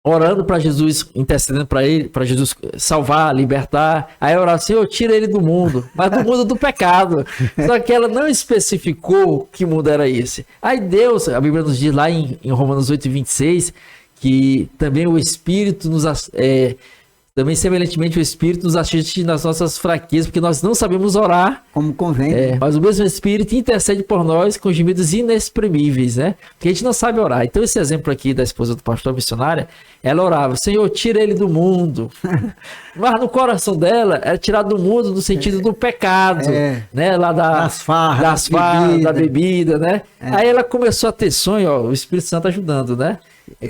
orando para Jesus, intercedendo para ele, para Jesus salvar, libertar. Aí ela orava, Senhor, tira ele do mundo, mas do mundo do pecado. Só que ela não especificou que mundo era esse. Aí Deus, a Bíblia nos diz lá em Romanos 8:26, que também o Espírito também semelhantemente o Espírito nos assiste nas nossas fraquezas, porque nós não sabemos orar, Como convém. né? mas o mesmo Espírito intercede por nós com gemidos inexprimíveis, né? Porque a gente não sabe orar. Então esse exemplo aqui da esposa do pastor missionária, ela orava, Senhor, tira ele do mundo. Mas no coração dela, era tirar do mundo no sentido do pecado, né? Lá Das farras, da bebida, né? Aí ela começou a ter sonho, ó, o Espírito Santo ajudando, né?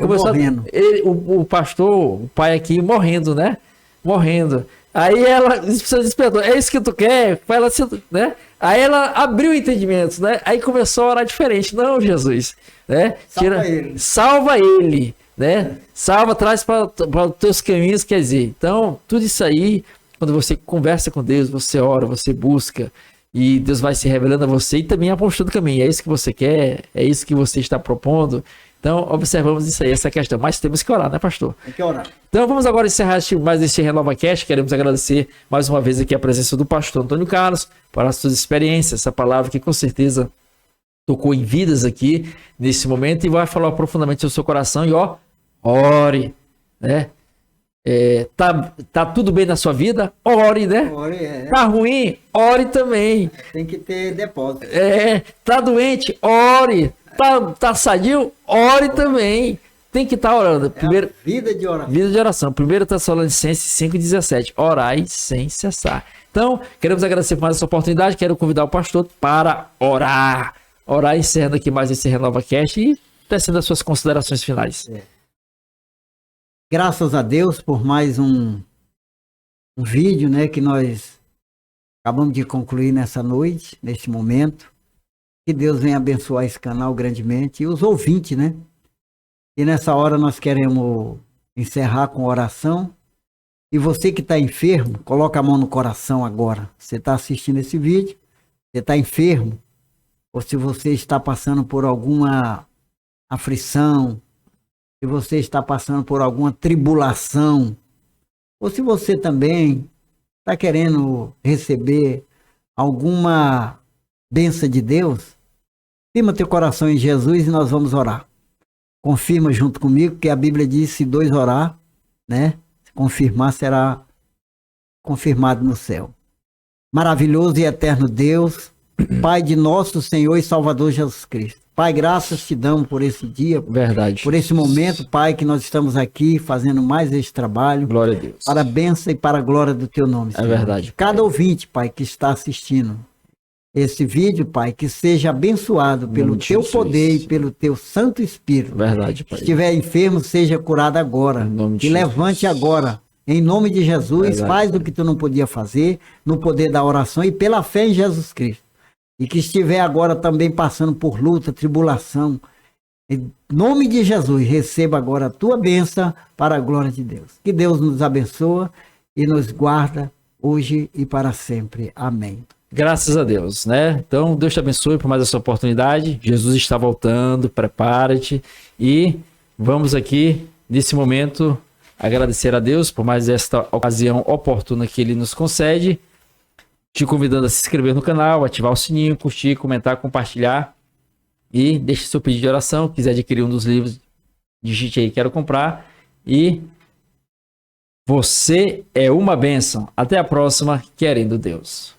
Morrendo. O pastor, o pai aqui, morrendo, né? Morrendo. Aí ela despertou, é isso que tu quer? Ela, né? Aí ela abriu o entendimento, né? Aí começou a orar diferente. Não, Jesus, né? Salva ele, né? Salva, traz para os teus caminhos, quer dizer. Então, tudo isso aí, quando você conversa com Deus, você ora, você busca, e Deus vai se revelando a você e também a postura do caminho. É isso que você quer? É isso que você está propondo? Então, observamos isso aí, essa questão. Mas temos que orar, né, pastor? Tem que orar. Então, vamos agora encerrar mais esse RenovaCast. Queremos agradecer mais uma vez aqui a presença do pastor Antônio Carlos para as suas experiências, essa palavra que com certeza tocou em vidas aqui nesse momento e vai falar profundamente no seu coração. E ore, né? Tá tudo bem na sua vida? Ore, né? Ore, Tá ruim? Ore também. Tem que ter depósito. Tá doente? Ore. Tá sadio? Ore também. tem que estar orando. Primeiro, Vida de oração. vida de oração. 1 Tessalonicenses 5,17. Orai sem cessar. Então, queremos agradecer por mais essa oportunidade. Quero convidar o pastor para orar. Orar, encerrando aqui mais esse RenovaCast e tecendo as suas considerações finais. Graças a Deus por mais um vídeo, né, que nós acabamos de concluir nessa noite, neste momento. Que Deus venha abençoar esse canal grandemente e os ouvintes, né? E nessa hora nós queremos encerrar com oração. E você que está enfermo, coloca a mão no coração agora. Você está assistindo esse vídeo, você está enfermo, ou se você está passando por alguma aflição, se você está passando por alguma tribulação, ou se você também está querendo receber alguma bênção de Deus, firma teu coração em Jesus e nós vamos orar. Confirma junto comigo, que a Bíblia diz: se dois orar, né? Se confirmar, será confirmado no céu. Maravilhoso e eterno Deus, Pai de nosso Senhor e Salvador Jesus Cristo. Pai, graças te damos por esse dia, Verdade. por esse momento, Pai, que nós estamos aqui fazendo mais esse trabalho. Glória a Deus. Para a bênção e para a glória do teu nome, Senhor. Verdade. Cada ouvinte, Pai, que está assistindo esse vídeo, Pai, que seja abençoado pelo teu poder e pelo teu Santo Espírito. Verdade, Se Pai. estiver enfermo, seja curado agora. Em nome de E Jesus. levante agora. Em nome de Jesus, Verdade. faz o que tu não podia fazer, no poder da oração e pela fé em Jesus Cristo. E que estiver agora também passando por luta, tribulação, em nome de Jesus, receba agora a tua bênção para a glória de Deus. Que Deus nos abençoe e nos guarda hoje e para sempre. Amém. Graças a Deus, né? Então, Deus te abençoe por mais essa oportunidade. Jesus está voltando, prepara-te. E vamos aqui, nesse momento, agradecer a Deus por mais esta ocasião oportuna que Ele nos concede. Te convidando a se inscrever no canal, ativar o sininho, curtir, comentar, compartilhar. E deixe seu pedido de oração. Quiser adquirir um dos livros, digite aí, quero comprar. E você é uma bênção. Até a próxima, querendo Deus.